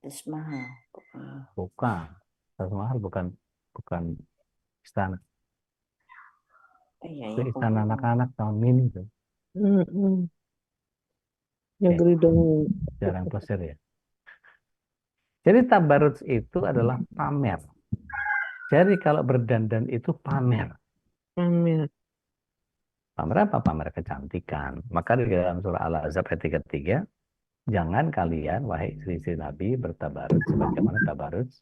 Taj Mahal. Bukan. Taj Mahal bukan istana. Iya, Itu istana anak-anak tahun mini tuh. Negeri dongeng. Jarang plesir ya. Jadi tabarruj itu adalah pamer. Jadi kalau berdandan itu pamer. Pamer. Pamer apa? Pamer kecantikan. Maka di dalam surah Al-Ahzab ayat 33, jangan kalian, wahai istri-istri Nabi, bertabarruj sebagaimana tabarruj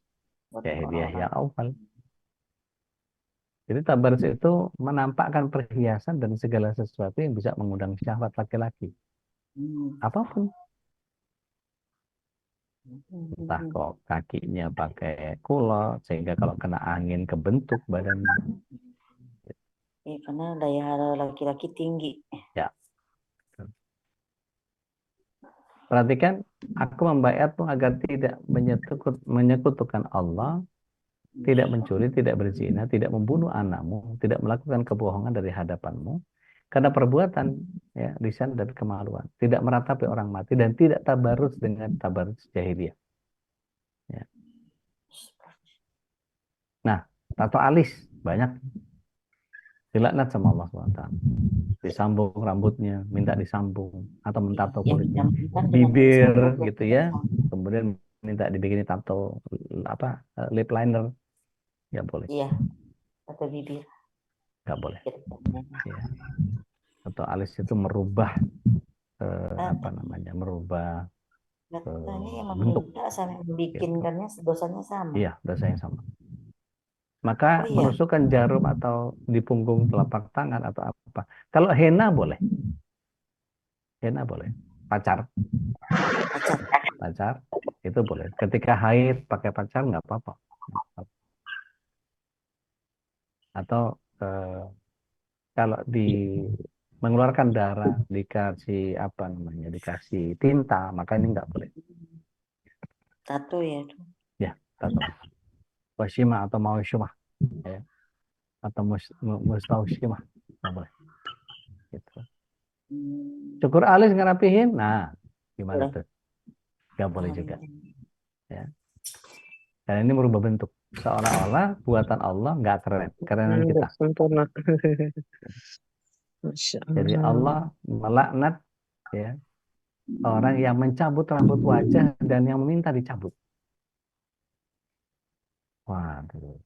jahiliyah yang awal. Jadi tabarruj itu menampakkan perhiasan dan segala sesuatu yang bisa mengundang syahwat laki-laki. Apapun. Entah kok kakinya pakai kulot sehingga kalau kena angin kebentuk badannya. Iya, karena daya laki-laki tinggi. Ya. Perhatikan, aku membayarmu agar tidak menyekutukan Allah, tidak mencuri, tidak berzina, tidak membunuh anakmu, tidak melakukan kebohongan dari hadapanmu, karena perbuatan ya lisan dan kemaluan, tidak meratapi orang mati dan tidak tabarruj dengan tabarruj jahiliyah. Ya. Nah, tato alis banyak. dilaknat sama Allah SWT. Disambung rambutnya, minta disambung, atau mentato Yang kulitnya, dinyambungkan dengan bibir disambung gitu ya, kemudian minta dibikinin tato apa lip liner, nggak boleh, Iya, atau bibir. nggak boleh. Gitu. Ya. Atau alis itu merubah apa namanya, merubah Katanya yang bentuk, meminta sama yang gitu. bikinkannya dosanya sama. Iya, dosa yang sama. Maka Oh iya. menusukkan jarum atau di punggung telapak tangan atau apa. Kalau henna boleh. Henna boleh. Pacar itu boleh. Ketika haid pakai pacar nggak apa-apa. Atau kalau mengeluarkan darah dikasih apa namanya, dikasih tinta, maka ini nggak boleh. Tato ya. Ya, tato. Washima atau maushima, ya. Atau mustaushima, nggak boleh. Gitu. Cukur alis ngerapihin, nah gimana Boleh. tuh? Nggak boleh juga. Ya. Dan ini merubah bentuk. Seolah-olah buatan Allah nggak keren, kerenan kita. Sempurna. Masya Jadi Allah. Allah melaknat ya orang yang mencabut rambut wajah dan yang meminta dicabut. Waduh,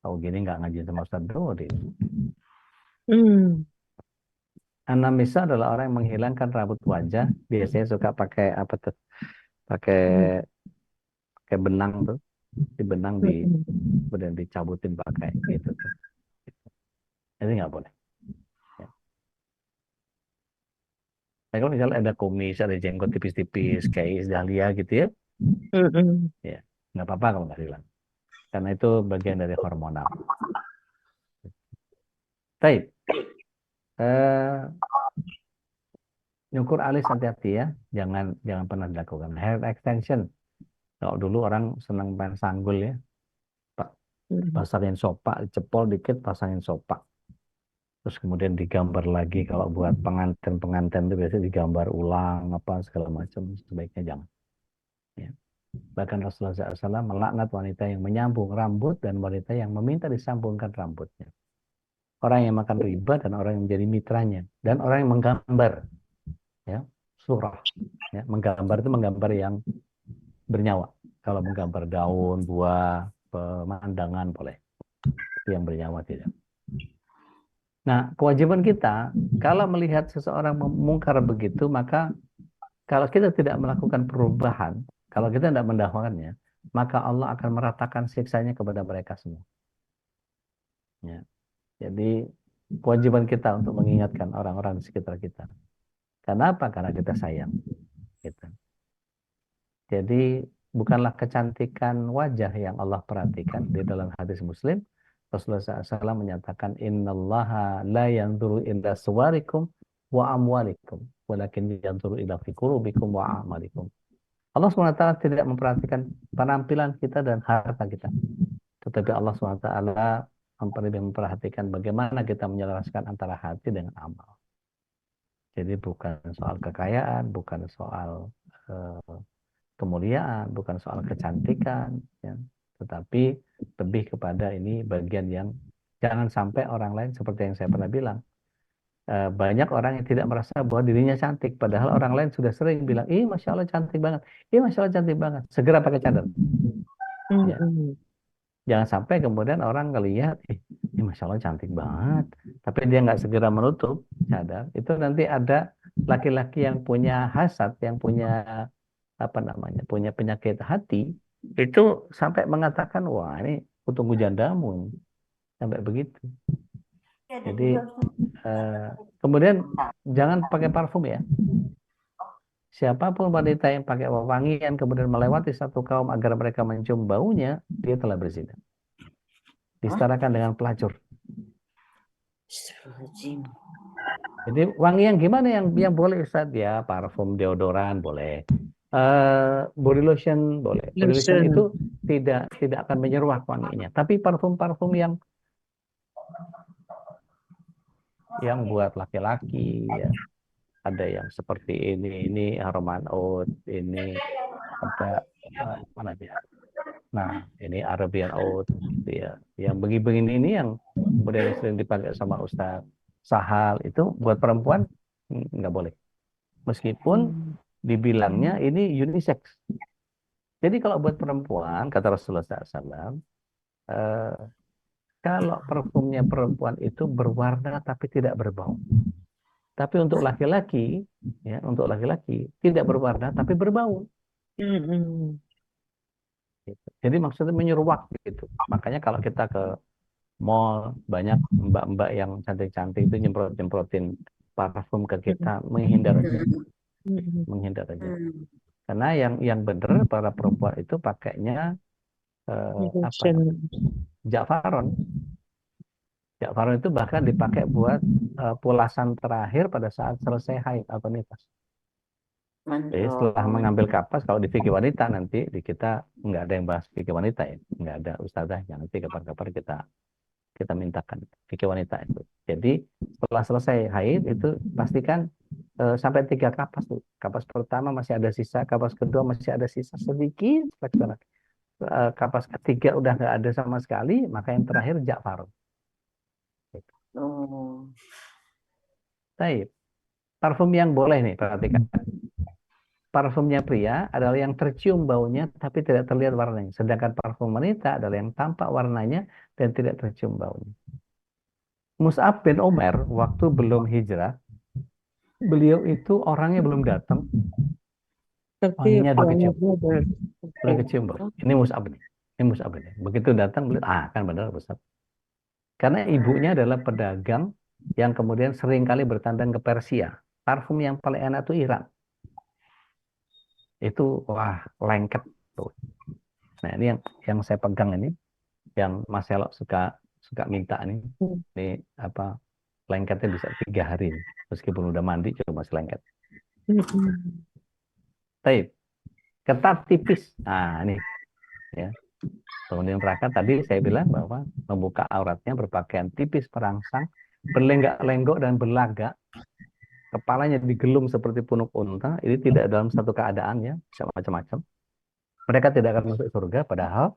tahu gini nggak ngaji sama Ustaz Dodi. Anamisa adalah orang yang menghilangkan rambut wajah. Biasanya suka pakai apa tuh? Pakai benang tuh, di benang kemudian dicabutin pakai gitu tuh. Ini nggak boleh. Ya. Nah, kalau misalnya ada kumis, ada jenggot tipis-tipis kayak Dahlia gitu ya, ya nggak apa-apa kalau nggak hilang. Karena itu bagian dari hormonal. Baik. Nyukur alis hati-hati ya, jangan pernah dilakukan. Hair extension, kalau dulu orang senang main sanggul ya, pasangin sopak, cepol dikit, pasangin sopak, terus kemudian digambar lagi. Kalau buat pengantin itu biasanya digambar ulang apa segala macam, sebaiknya jangan. Ya. Bahkan Rasulullah SAW melaknat wanita yang menyambung rambut dan wanita yang meminta disambungkan rambutnya. Orang yang makan riba dan orang yang menjadi mitranya, dan orang yang menggambar. Ya, surah ya, menggambar itu menggambar yang bernyawa. Kalau menggambar daun, buah, pemandangan boleh, tapi yang bernyawa tidak. Nah, kewajiban kita kalau melihat seseorang memungkar begitu, maka kalau kita tidak melakukan perubahan, kalau kita tidak mendakwakannya, maka Allah akan meratakan siksanya kepada mereka semua. Ya. Jadi kewajiban kita untuk mengingatkan orang-orang di sekitar kita. Kenapa? Karena kita sayang. Gitu. Jadi bukanlah kecantikan wajah yang Allah perhatikan. Di dalam hadis Muslim, Rasulullah SAW menyatakan, Innallaha la yanzuru illa suwarikum wa amwalikum, walakin yanzuru ila fi qulubikum wa a'malikum. Allah SWT tidak memperhatikan penampilan kita dan harta kita. Tetapi Allah SWT memperhatikan bagaimana kita menyelaraskan antara hati dengan amal. Jadi bukan soal kekayaan, bukan soal kemuliaan, bukan soal kecantikan, ya. Tetapi lebih kepada ini bagian yang jangan sampai orang lain, seperti yang saya pernah bilang, banyak orang yang tidak merasa bahwa dirinya cantik, padahal orang lain sudah sering bilang, ih Masya Allah cantik banget, ih Masya Allah cantik banget, segera pakai cadar. Ya. Jangan sampai kemudian orang ngelihat, ini Masya Allah cantik banget, tapi dia nggak segera menutup cadar. Itu nanti ada laki-laki yang punya hasad, yang punya apa namanya, punya penyakit hati, itu sampai mengatakan, wah ini kutunggu jandamu, sampai begitu. Jadi kemudian jangan pakai parfum ya. Siapapun wanita yang pakai wangian kemudian melewati satu kaum agar mereka mencium baunya, dia telah berzina. Disetarakan dengan pelacur. Jadi wangian gimana yang boleh Ustaz? Ya parfum, deodoran boleh. Body lotion boleh. Body lotion itu tidak akan menyeruak wanginya. Tapi parfum-parfum yang buat laki-laki ya, ada yang seperti ini Roman Oud, ini ada mana dia? Nah, ini Arabian Oud gitu ya. Yang begini-begini ini yang kemudian sering dipakai sama Ustaz Sahal itu buat perempuan nggak boleh. Meskipun dibilangnya ini unisex. Jadi kalau buat perempuan, kata Rasulullah SAW, eh, kalau parfumnya perempuan itu berwarna tapi tidak berbau. Tapi untuk laki-laki, ya, untuk laki-laki tidak berwarna tapi berbau. Mm-mm. Gitu. Jadi maksudnya menyeruak gitu. Makanya kalau kita ke mall banyak mbak-mbak yang cantik-cantik itu nyemprot-nyemprotin parfum ke kita, menghindar aja, Mm-mm. menghindar aja. Hmm. Karena yang benar para perempuan itu pakainya apa? Lotion. Ja'faron. Ja'faron itu bahkan dipakai buat pulasan terakhir pada saat selesai haid atau nifas. Jadi setelah mengambil kapas, kalau di fikih wanita nanti di kita nggak ada yang bahas fikih wanita ya, nggak ada ustazahnya. Nanti kapan-kapan kita mintakan fikih wanita itu. Jadi setelah selesai haid itu pastikan sampai 3 kapas tuh. Kapas pertama masih ada sisa, kapas kedua masih ada sisa sedikit. Kapas ketiga udah nggak ada sama sekali, maka yang terakhir Ja'far. Oh. Baik. Parfum yang boleh nih, perhatikan. Parfumnya pria adalah yang tercium baunya tapi tidak terlihat warnanya. Sedangkan parfum wanita adalah yang tampak warnanya dan tidak tercium baunya. Mus'ab bin Umar waktu belum hijrah, beliau itu orangnya belum datang, Tapi wanginya udah kecium, wanginya udah kecium bau. Ini Mus'ab nih, ini Mus'ab ini. Begitu datang beliau, kan benar Mus'ab. Karena ibunya adalah pedagang yang kemudian sering kali bertandang ke Persia. Parfum yang paling enak itu Iran. Itu wah lengket tuh. Nah ini yang saya pegang ini, yang Mas Elok suka minta nih. Ini apa lengketnya bisa 3 hari nih. Meskipun udah mandi cuma masih lengket. Taib. Ketat tipis. Nah ini ya. Kemudian neraka tadi saya bilang bahwa membuka auratnya berpakaian tipis perangsang, berlenggak-lenggok dan berlagak, kepalanya digelung seperti punuk unta. Ini tidak dalam satu keadaan ya, bisa macam-macam. Mereka tidak akan masuk surga, padahal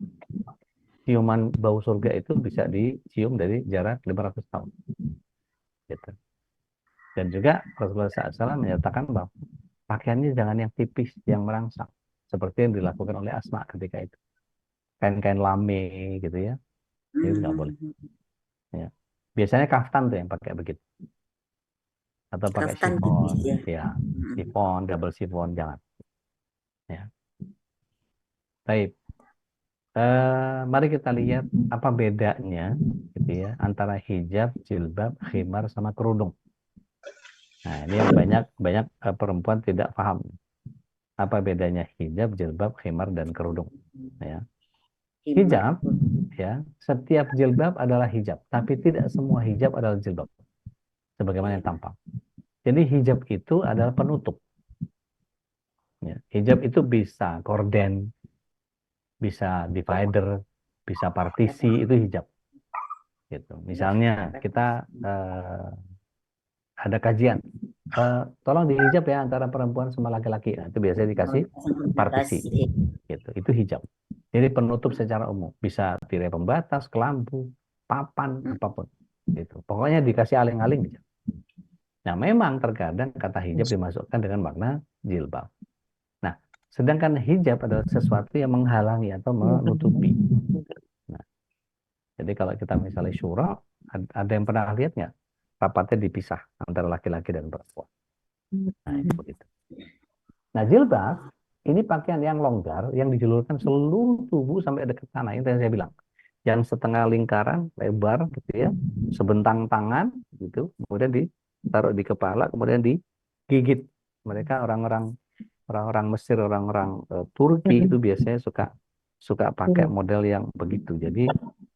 ciuman bau surga itu bisa dicium dari jarak 500 tahun. Gitu. Dan juga Rasulullah SAW menyatakan bahwa pakaiannya jangan yang tipis, yang merangsang. Seperti yang dilakukan oleh Asma ketika itu. Kain-kain lame gitu ya. Itu nggak boleh. Ya. Biasanya kaftan tuh yang pakai begitu. Atau pakai Kaftan tipis chiffon. ya. Ya, chiffon, double chiffon, jangan. Ya. Baik. Mari kita lihat apa bedanya gitu ya antara hijab, jilbab, khimar sama kerudung. Nah, ini yang banyak perempuan tidak paham. Apa bedanya hijab, jilbab, khimar dan kerudung? Ya. Hijab, ya, setiap jilbab adalah hijab, tapi tidak semua hijab adalah jilbab. Sebagaimana yang tampak. Jadi hijab itu adalah penutup. Ya. Hijab itu bisa gorden, bisa divider, bisa partisi, itu hijab. Gitu. Misalnya kita ada kajian, tolong dihijab ya antara perempuan sama laki-laki. Nah, itu biasanya dikasih partisi. Gitu. Itu hijab. Jadi penutup secara umum. Bisa tirai pembatas, kelambu, papan, apapun. Gitu. Pokoknya dikasih aling-aling hijab. Nah, memang terkadang kata hijab dimasukkan dengan makna jilbab. Nah, sedangkan hijab adalah sesuatu yang menghalangi atau menutupi. Nah, jadi kalau kita misalnya syura, ada yang pernah lihat nggak? Rapatnya dipisah antara laki-laki dan perempuan. Nah, itu begitu. Nah, jilbab ini pakaian yang longgar yang dijulurkan seluruh tubuh sampai dekat tanah. Itu yang saya bilang. Yang setengah lingkaran, lebar gitu ya, sebentang tangan gitu, kemudian ditaruh di kepala, kemudian digigit. Mereka orang-orang Mesir, orang-orang Turki itu biasanya suka pakai model yang begitu. Jadi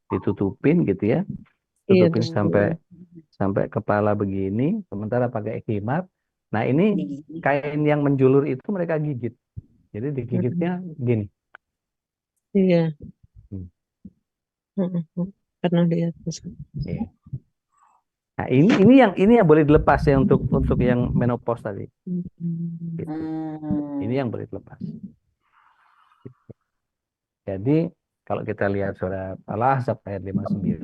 ditutupin gitu ya, tutupin sampai kepala begini, sementara pakai khimar. Nah ini kain yang menjulur itu mereka gigit. Jadi digigitnya gini. Iya. Hmm. Pernah lihat. Iya. Nah ini yang boleh dilepas ya untuk yang menopause tadi. Gitu. Ini yang boleh dilepas. Jadi Kalau kita lihat surat Al-Ahzab ayat 59,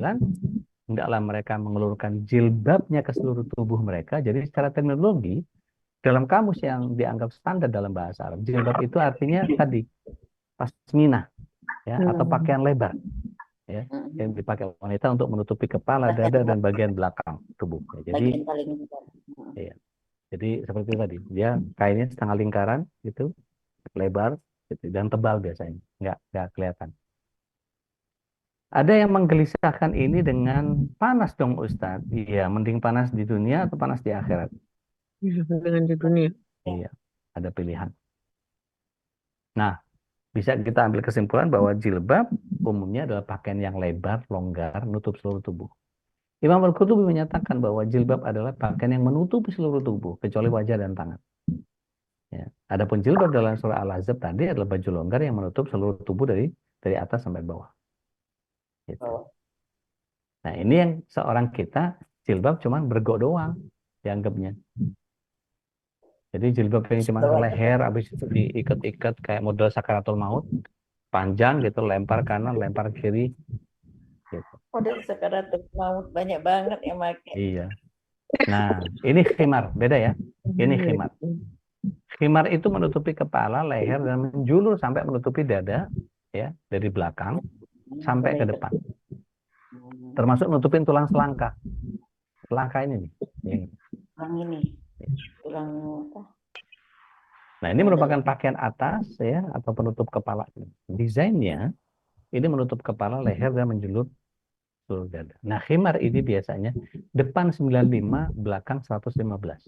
hendaklah mereka mengelurkan jilbabnya ke seluruh tubuh mereka. Jadi secara teknologi, dalam kamus yang dianggap standar dalam bahasa Arab, jilbab itu artinya tadi, pasmina, ya, atau pakaian lebar, ya, yang dipakai wanita untuk menutupi kepala, dada, dan bagian belakang tubuh. Jadi, Bagian paling besar. ya, jadi seperti itu tadi, dia kainnya setengah lingkaran, gitu, lebar, gitu, dan tebal biasanya, nggak kelihatan. Ada yang menggelisahkan ini dengan panas dong Ustadz. Iya, mending panas di dunia atau panas di akhirat? Dengan di dunia. Iya, ada pilihan. Nah, bisa kita ambil kesimpulan bahwa jilbab umumnya adalah pakaian yang lebar, longgar, menutup seluruh tubuh. Imam Al-Qurtubi menyatakan bahwa jilbab adalah pakaian yang menutupi seluruh tubuh, kecuali wajah dan tangan. Ya. Adapun jilbab dalam surah Al-Ahzab tadi adalah baju longgar yang menutup seluruh tubuh dari atas sampai bawah. Gitu. Oh. Nah, ini yang seorang kita jilbab cuma bergok doang dianggapnya. Jadi jilbab yang cuma ke leher, habis itu diikat-ikat kayak model sakaratul maut, panjang gitu, lempar kanan, lempar kiri. Gitu. Udah sakaratul maut banyak banget yang pakai. Iya. Nah, ini khimar, beda ya. Ini khimar. Khimar itu menutupi kepala, leher, dan menjulur sampai menutupi dada, ya, dari belakang sampai ke depan. Termasuk nutupin tulang selangka. Selangka ini nih. Tulang ini. Tulang apa? Nah, ini merupakan pakaian atas ya atau penutup kepala. Desainnya ini menutup kepala, leher, dan menjulur seluruh dada. Nah, khimar ini biasanya depan 95, belakang 115.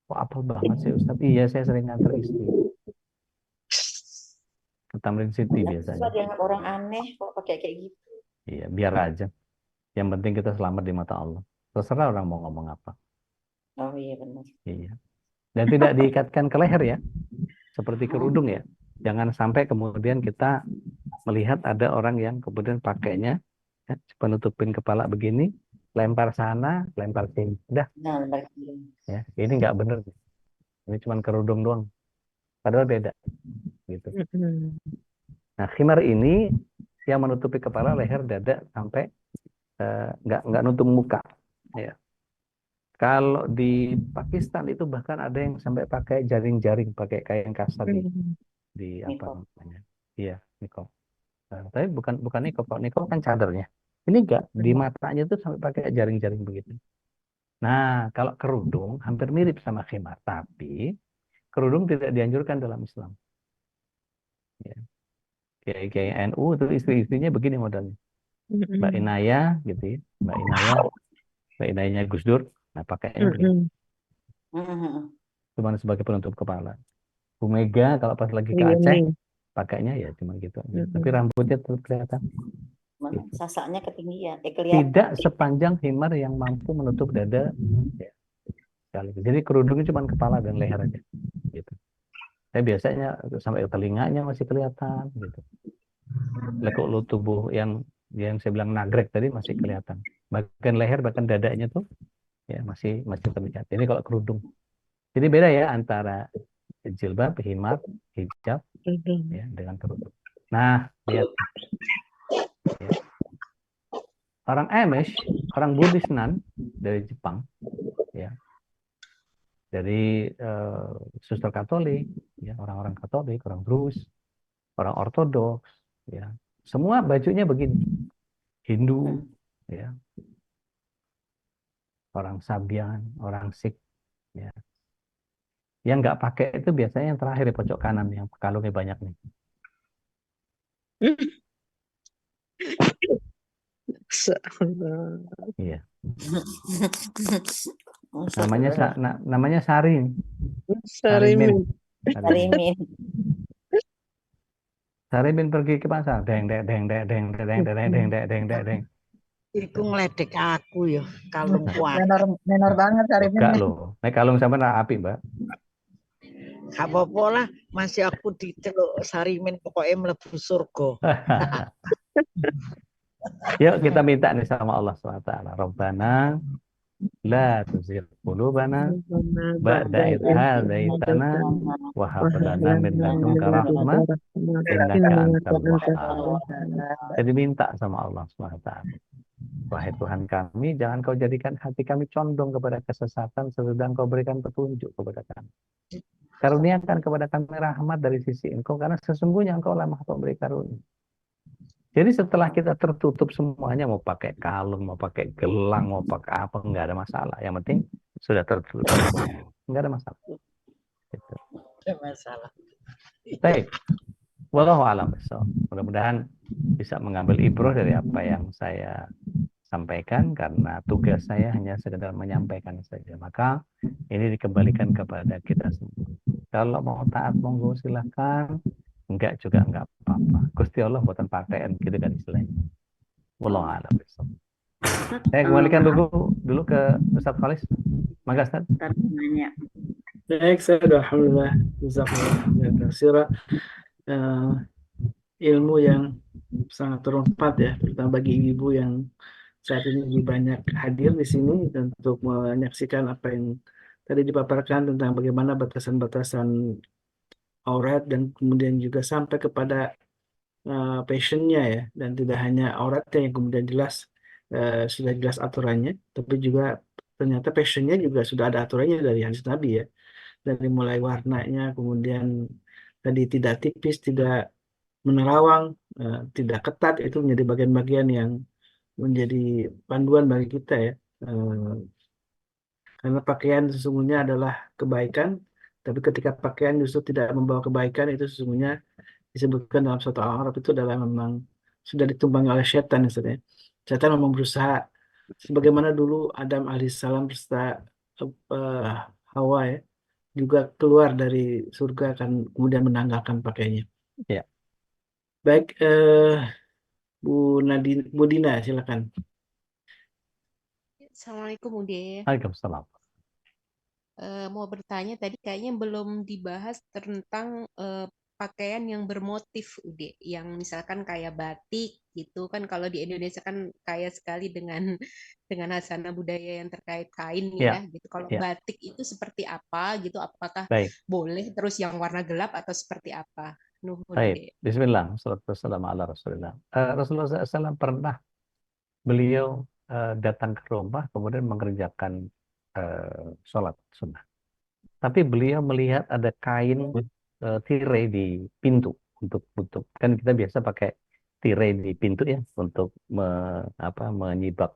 Kok apel banget sih Ustaz? Iya, saya sering nganter istri ke Tamrin City biasanya. Susah dianggap orang aneh kok pakai kayak gitu. Iya, biar aja. Yang penting kita selamat di mata Allah. Terserah orang mau ngomong apa. Oh iya benar. Iya. Dan tidak diikatkan ke leher ya. Seperti kerudung ya. Jangan sampai kemudian kita melihat ada orang yang kemudian pakainya ya, penutupin kepala begini, lempar sana, lempar sini. Udah. Nah, lempar kiri. Ya, ini nggak bener. Ini cuma kerudung doang. Padahal beda. Gitu. Nah, khimar ini yang menutupi kepala, leher, dada sampai nggak nutup muka. Ya. Kalau di Pakistan itu bahkan ada yang sampai pakai jaring-jaring, pakai kain kasar di apa namanya? Iya, niqab. Tapi bukan niqab, kalau niqab kan cadarnya. Ini enggak, di matanya itu sampai pakai jaring-jaring begitu. Nah, kalau kerudung hampir mirip sama khimar, tapi kerudung tidak dianjurkan dalam Islam. Ya. Kayak NU itu istri-istrinya begini modelnya. Mbak Inaya gitu ya. Mbak Inayanya Gus Dur, nah pakainya begini. Cuma sebagai penutup kepala. Bu Mega kalau pas lagi ke Aceh pakainya ya cuma gitu aja. Tapi rambutnya tetap kelihatan. Gitu. Sasaknya ketinggian, kelihatan. Tidak sepanjang khimar yang mampu menutup dada. Ya. Jadi kerudungnya cuma kepala dan leher aja. Gitu. Saya biasanya sampai telinganya masih kelihatan. Gitu. Lekuk tubuh yang saya bilang nagrek tadi masih kelihatan. Bagian leher, bahkan dadanya tuh ya masih terlihat. Ini kalau kerudung. Jadi beda ya antara jilbab, himar, hijab ya, dengan kerudung. Nah, lihat. Ya. Orang Amish, orang Buddhis Nan dari Jepang, ya, dari suster Katolik, ya, orang-orang Katolik, orang Druze, orang Ortodoks, ya, semua bajunya begini. Hindu, ya, orang Sabian, orang Sikh, ya. Yang nggak pakai itu biasanya yang terakhir di pojok kanan, yang kalungnya banyak nih. Iya. Namanya Sari. Sarimin. Sarimin pergi ke pasar, deng. Iku ngeledek aku ya, kalung kuat. Menor banget Sarimin. Enggak loh, naik kalung sama api Mbak. Gak apa-apa lah, masih aku diceluk Sarimin pokoknya mlebu surga. Yuk kita minta nih sama Allah SWT. Rabbana la tuzigh qulubana ربنا بعد ba'da idh إذ hadaitana هديتنا wa hab وهب lana لنا min من ladunka لدنك rahmah رحمة innaka إنك antal أنت wahhab. الوهاب. Jadi minta sama Allah SWT. Wahai Tuhan kami, jangan kau jadikan hati kami condong kepada kesesatan sesudah kau berikan petunjuk kepada kami. Karuniakan kepada kami rahmat dari sisi engkau, karena sesungguhnya engkau lah maha pemberi karunia. Jadi setelah kita tertutup semuanya, mau pakai kalung, mau pakai gelang, mau pakai apa, nggak ada masalah. Yang penting sudah tertutup semuanya. Nggak ada masalah. Gitu. Ada masalah. Baik. Wallahu a'lam bishawab. Mudah-mudahan bisa mengambil ibrah dari apa yang saya sampaikan, karena tugas saya hanya sekedar menyampaikan saja. Maka ini dikembalikan kepada kita semua. Kalau mau taat monggo silahkan, enggak juga enggak apa-apa. Gusti Allah buatan pakaian gitu kan istilahnya. Wallahu a'lam bishawab. Saya kembalikan dulu ke Ustaz Khalis. Maka Ustaz. Nanya. Baik, saya alhamdulillah jazakallah khairan katsira. Ilmu yang sangat bermanfaat ya, terutama bagi ibu yang saat ini lebih banyak hadir di sini untuk menyaksikan apa yang tadi dipaparkan tentang bagaimana batasan-batasan aurat dan kemudian juga sampai kepada passionnya ya, dan tidak hanya auratnya yang kemudian jelas sudah jelas aturannya, tapi juga ternyata passionnya juga sudah ada aturannya dari hadis Nabi ya, dari mulai warnanya, kemudian tadi tidak tipis, tidak menerawang, tidak ketat, itu menjadi bagian-bagian yang menjadi panduan bagi kita ya. Eh, karena pakaian sesungguhnya adalah kebaikan, tapi ketika pakaian justru tidak membawa kebaikan, itu sesungguhnya disebutkan dalam suatu Al-Arab itu adalah memang sudah ditumpangi oleh setan misalnya. Setan memang berusaha sebagaimana dulu Adam alaihissalam beserta eh, Hawa ya, juga keluar dari surga kan kemudian menanggalkan pakaiannya. Ya. Baik, Bu Nadine, Bu Dina, silakan. Assalamualaikum Ude. Waalaikumsalam. Mau bertanya tadi kayaknya belum dibahas tentang pakaian yang bermotif Ude, yang misalkan kayak batik gitu kan, kalau di Indonesia kan kaya sekali dengan hasanah budaya yang terkait kain Ya. ya gitu. Kalau Ya. batik itu seperti apa gitu? Apakah Baik. boleh terus yang warna gelap atau seperti apa? Nuhun Baik. Ude. Bismillah. Wassalamualaikum ala Rasulillah. Rasulullah SAW pernah beliau datang ke rumah kemudian mengerjakan sholat sunnah. Tapi beliau melihat ada kain tirai di pintu untuk kan kita biasa pakai tirai di pintu ya untuk menyibak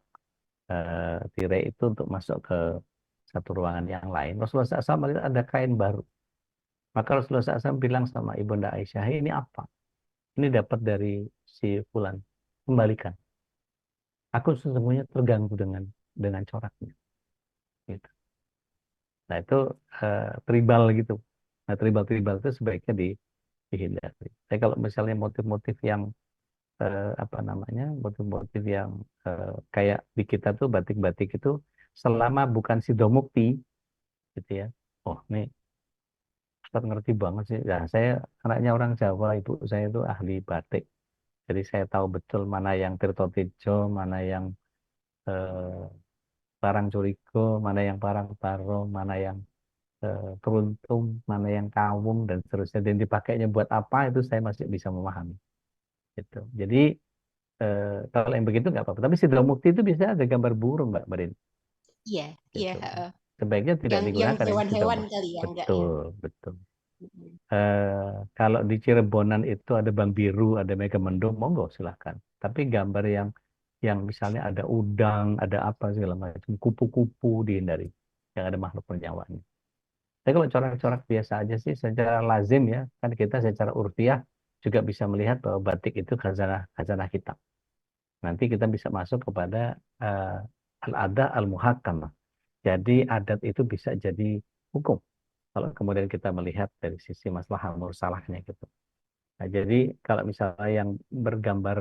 tirai itu untuk masuk ke satu ruangan yang lain. Rasulullah SAW melihat ada kain baru. Maka Rasulullah SAW bilang sama Ibunda Aisyah, ini apa? Ini dapat dari si fulan. Kembalikan. Aku sesungguhnya terganggu dengan coraknya. Gitu. Nah itu tribal gitu. Nah tribal itu sebaiknya dihindari. Tapi kalau misalnya motif-motif yang motif-motif yang kayak di kita tuh batik-batik itu selama bukan sidomukti gitu ya. Oh nih Ustaz ngerti banget sih. Nah saya anaknya orang Jawa, ibu saya itu ahli batik. Jadi saya tahu betul mana yang Tirto Tejo, mana yang eh, Parang Curigo, mana yang Parang Barong, mana yang keruntung, mana yang kawung dan seterusnya. Dan dipakainya buat apa itu saya masih bisa memahami. Gitu. Jadi kalau yang begitu nggak apa-apa. Tapi Sidramuxi itu biasanya ada gambar burung, Mbak Marin. Iya, iya. Gitu. Sebaiknya tidak Yang digunakan yang hewan-hewan Sidramuxi. kali ya, enggak ya. Betul, betul. Kalau di Cirebonan itu ada Bang Biru, ada Megamendung, monggo silahkan. Tapi gambar yang misalnya ada udang, ada apa segala macam, kupu-kupu dihindari, yang ada makhluk bernyawaannya. Tapi kalau corak-corak biasa aja sih, secara lazim ya, kan kita secara urfiah juga bisa melihat bahwa batik itu khazanah kita. Nanti kita bisa masuk kepada al-ada al-muhakkamah. Jadi adat itu bisa jadi hukum. Kalau kemudian kita melihat dari sisi masalah mursalahnya gitu. Nah, jadi kalau misalnya yang bergambar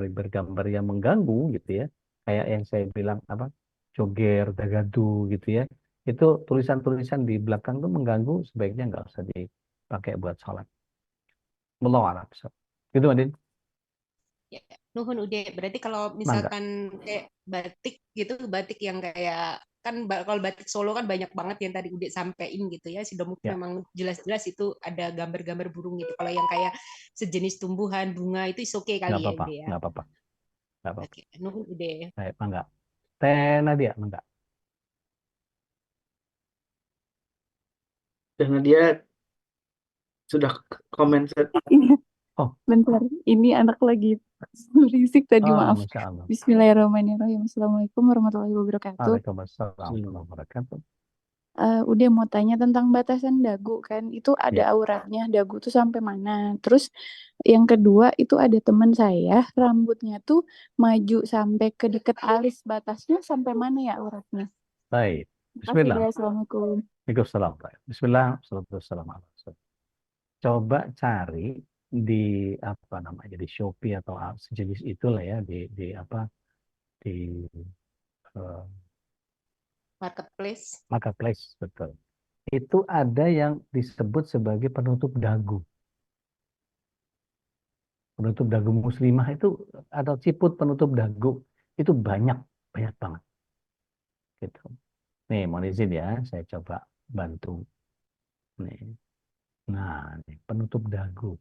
yang mengganggu gitu ya, kayak yang saya bilang apa, joger, dagadu gitu ya, itu tulisan-tulisan di belakang tuh mengganggu, sebaiknya nggak usah dipakai buat sholat. Wallahu a'lam. Gitu, Adin. Ya, nuhun Ude. Berarti kalau Mangga. misalkan kayak batik gitu, batik yang kayak kalau batik Solo kan banyak banget yang tadi udah sampein gitu ya. Si Domuk Ya, memang jelas-jelas itu ada gambar-gambar burung gitu. Kalau yang kayak sejenis tumbuhan, bunga itu is oke nggak kali ya apa-apa, udah ya. nggak apa-apa, nggak apa-apa. Oke, nuhun udah. Baik, enggak. Teh Nadia, enggak. Dan dia sudah komen Iya, Oh, bentar. Ini anak lagi berisik tadi, oh, maaf. Masya Allah. Bismillahirrahmanirrahim. Assalamualaikum warahmatullahi wabarakatuh. Waalaikumsalam warahmatullahi wabarakatuh. Udah mau tanya tentang batasan dagu kan. Itu ada Ya, auratnya, dagu tuh sampai mana. Terus yang kedua itu ada teman saya, rambutnya tuh maju sampai ke deket alis. Batasnya sampai mana ya auratnya? baik. Makasih Bismillah. deh, Assalamualaikum. Waalaikumsalam. Baik. Bismillah. Assalamualaikum ala Rasulillah. Coba cari di apa namanya di Shopee atau sejenis itulah ya di apa di eh, Marketplace. marketplace, betul. Itu ada yang disebut sebagai penutup dagu. Penutup dagu muslimah itu atau ciput penutup dagu itu banyak banyak banget gitu. Nih, mohon izin ya, saya coba bantu. Nih. Nah, nih, penutup dagu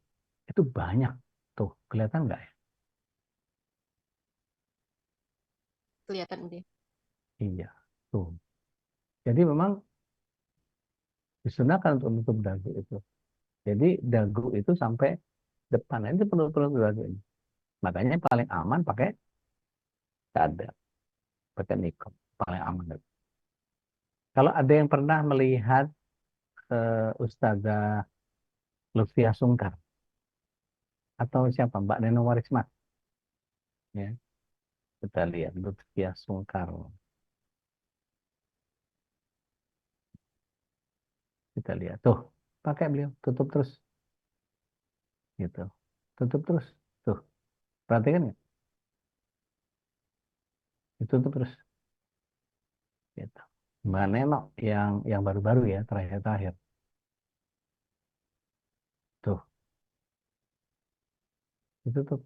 itu banyak tuh, kelihatan nggak ya? Kelihatan udah. Iya, tuh. Jadi memang disunahkan untuk menutup dagu itu. Jadi dagu itu sampai depan. Nah, itu penutup dagu ini. Makanya paling aman pakai cadar, pakai niqab, paling aman. Kalau ada yang pernah melihat Ustazah Lutfia Sungkar atau siapa Mbak Neno Warisman, ya kita lihat Lutfia Sungkar, kita lihat tuh pakai beliau tutup terus, gitu, tutup terus, tuh perhatikan nggak? Ditutup terus, gitu. Mbak Neno yang baru-baru ya terakhir-terakhir, tuh ditutup,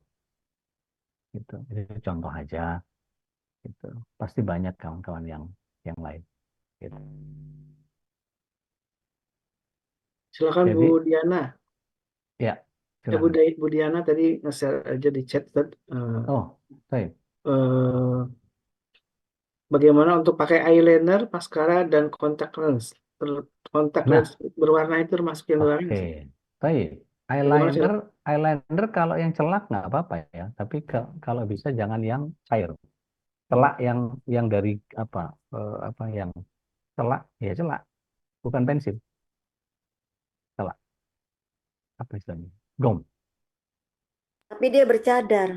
gitu. Itu contoh aja, gitu. Pasti banyak kawan-kawan yang lain, gitu. Silakan Bu Jadi Diana. ya Bu silakan. Bu Diana tadi nge-share aja di chat Tad. Oh, baik. Eh, bagaimana untuk pakai eyeliner, maskara, dan kontak lens. Kontak lens Nah, berwarna itu termasuk yang dilarang oke, nggak sih? baik. Bagaimana sih? Eyeliner kalau yang celak nggak apa-apa ya, tapi kalau bisa jangan yang cair. Celak yang dari apa apa yang celak ya celak, bukan pensil, celak apa istilahnya? Gom. Tapi dia bercadar.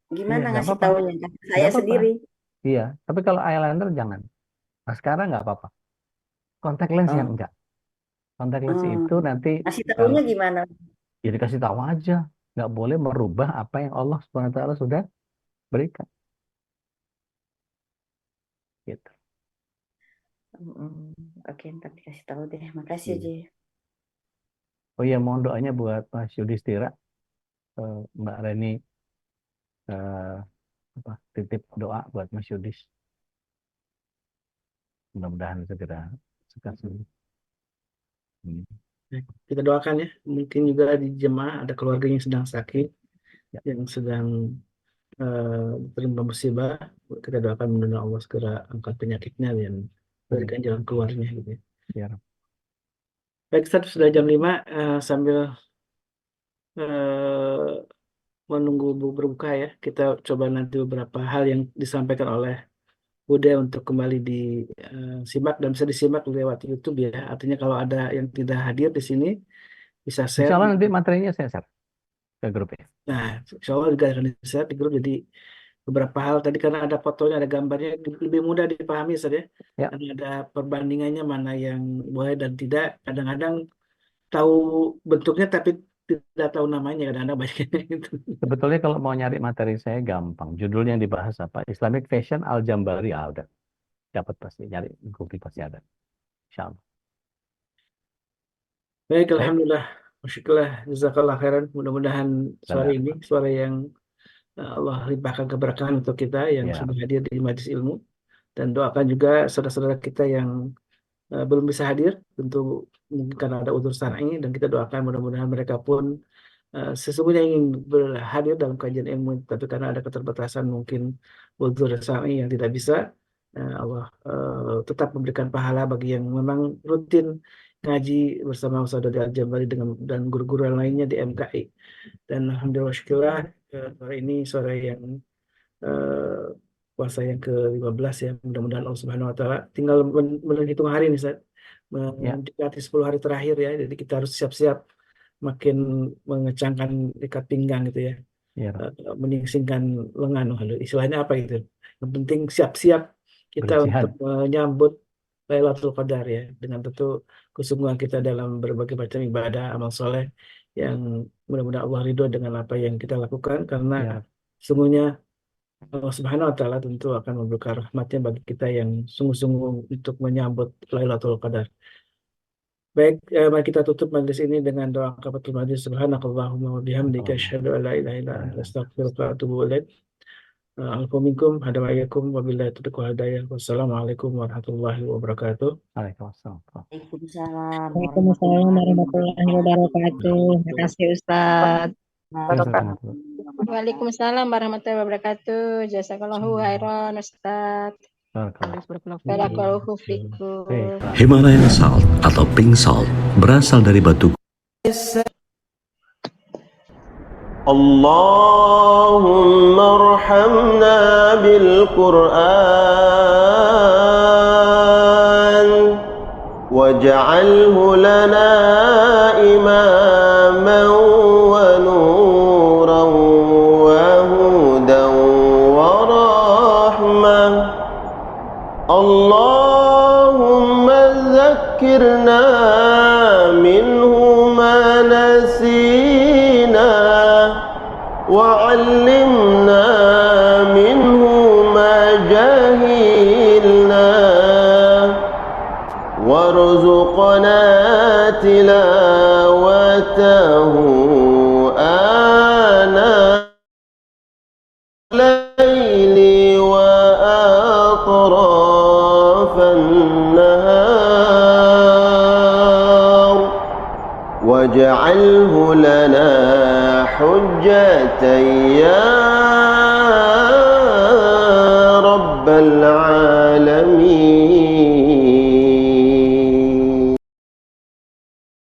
Iya, Gimana nggak ngasih apa-apa, taunya? Saya nggak apa-apa. sendiri. Iya, tapi kalau eyeliner jangan. Mascara nggak apa-apa. Kontak lens yang Oh, enggak. Kontak lens oh. itu nanti Ngasih kalau taunya gimana? ya dikasih tahu aja, nggak boleh merubah apa yang Allah SWT sudah berikan. Gitu. Mm, Oke, ntar dikasih tahu deh. Makasih Iya. aja. Oh iya, mohon doanya buat Mas Yudhistira, Mbak Reni, eh, apa, titip doa buat Mas Yudis. Mudah-mudahan segera sembuh. Hmm. Kita doakan ya. Mungkin juga di jemaah ada keluarganya yang sedang sakit, Ya, yang sedang terima musibah. Kita doakan mudah Allah segera angkat penyakitnya dan amin. berikan jalan keluarnya gitu ya. Ya, Rabb. Baik, Ustaz, sudah jam 5, sambil eh, menunggu berbuka ya. Kita coba nanti beberapa hal yang disampaikan oleh Bude untuk kembali disimak dan bisa disimak lewat YouTube ya. Artinya kalau ada yang tidak hadir di sini bisa Insya share. Allah nanti materinya saya share ke grup ya. Nah, insya Allah juga akan di-share di grup. Jadi beberapa hal tadi karena ada fotonya, ada gambarnya, lebih mudah dipahami, Ustaz ya. Ya, Karena ada perbandingannya mana yang boleh dan tidak. Kadang-kadang tahu bentuknya tapi tidak tahu namanya. Kadang-kadang banyak yang gitu. sebetulnya kalau mau nyari materi saya gampang. Judulnya yang dibahas apa? Islamic Fashion Al-Jambari. Ah, udah. Dapat pasti. Nyari Google pasti ada. Insya Allah. Baik, Baik, Alhamdulillah. MasyaAllah, Jazakallah khairan. Mudah-mudahan suara benar. ini, suara yang Allah limpahkan keberkahan untuk kita yang Ya, sudah hadir di majlis ilmu. Dan doakan juga saudara-saudara kita yang belum bisa hadir, tentu mungkin karena ada udzur syar'i, dan kita doakan mudah-mudahan mereka pun sesungguhnya ingin berhadir dalam kajian ilmu, tapi karena ada keterbatasan mungkin udzur syar'i yang tidak bisa, Allah tetap memberikan pahala bagi yang memang rutin ngaji bersama Ustaz Dodi Al-Jambari dan guru-guru yang lainnya di MKI. Dan alhamdulillah syukurlah sore ini sore yang puasa yang ke-15 ya, mudah-mudahan Allah Subhanahu wa taala tinggal menghitung hari nih Ustaz, mendekati 10 hari terakhir ya, jadi kita harus siap-siap makin mengecangkan ikat pinggang gitu ya, menyingsingkan lengan, istilahnya apa gitu. Yang penting siap-siap kita Berjihad. untuk menyambut Lailatul Qadar ya, dengan tentu kesungguhan kita dalam berbagai macam ibadah, amal soleh yang mudah-mudahan Allah ridho dengan apa yang kita lakukan, karena sungguhnya Allah Subhanahu wa taala tentu akan membuka rahmatnya bagi kita yang sungguh-sungguh untuk menyambut Lailatul Qadar. Baik, mari kita tutup majelis ini dengan doa kafatul majlis. Subhanakallahumma wa bihamdika asyhadu an la ilaha illa anta astaghfiruka wa atubu ilaik. Alaikum minkum, hadawaiyakum, wabillahi taufiq wal hidayah. Wassalamualaikum warahmatullahi wabarakatuh. Waalaikumsalam. Waalaikumsalam Waalaikumsalam warahmatullahi wabarakatuh. Terima kasih Ustaz. Waalaikumsalam warahmatullahi wabarakatuh. Jazakallahu khairan Ustaz. Barakallahu fikum. Himalayan salt atau pink salt berasal dari batu. Allahumma arhamna bil Qur'an waj'alhu lana imaman wa nuran wa hudan wa rahmah. Allahumma zakkirna minhu ma nasina wa 'allimna minhu ma jahilna warzuqna tilawatahu ana laili wa واجعله لنا حجة يا رب العالمين.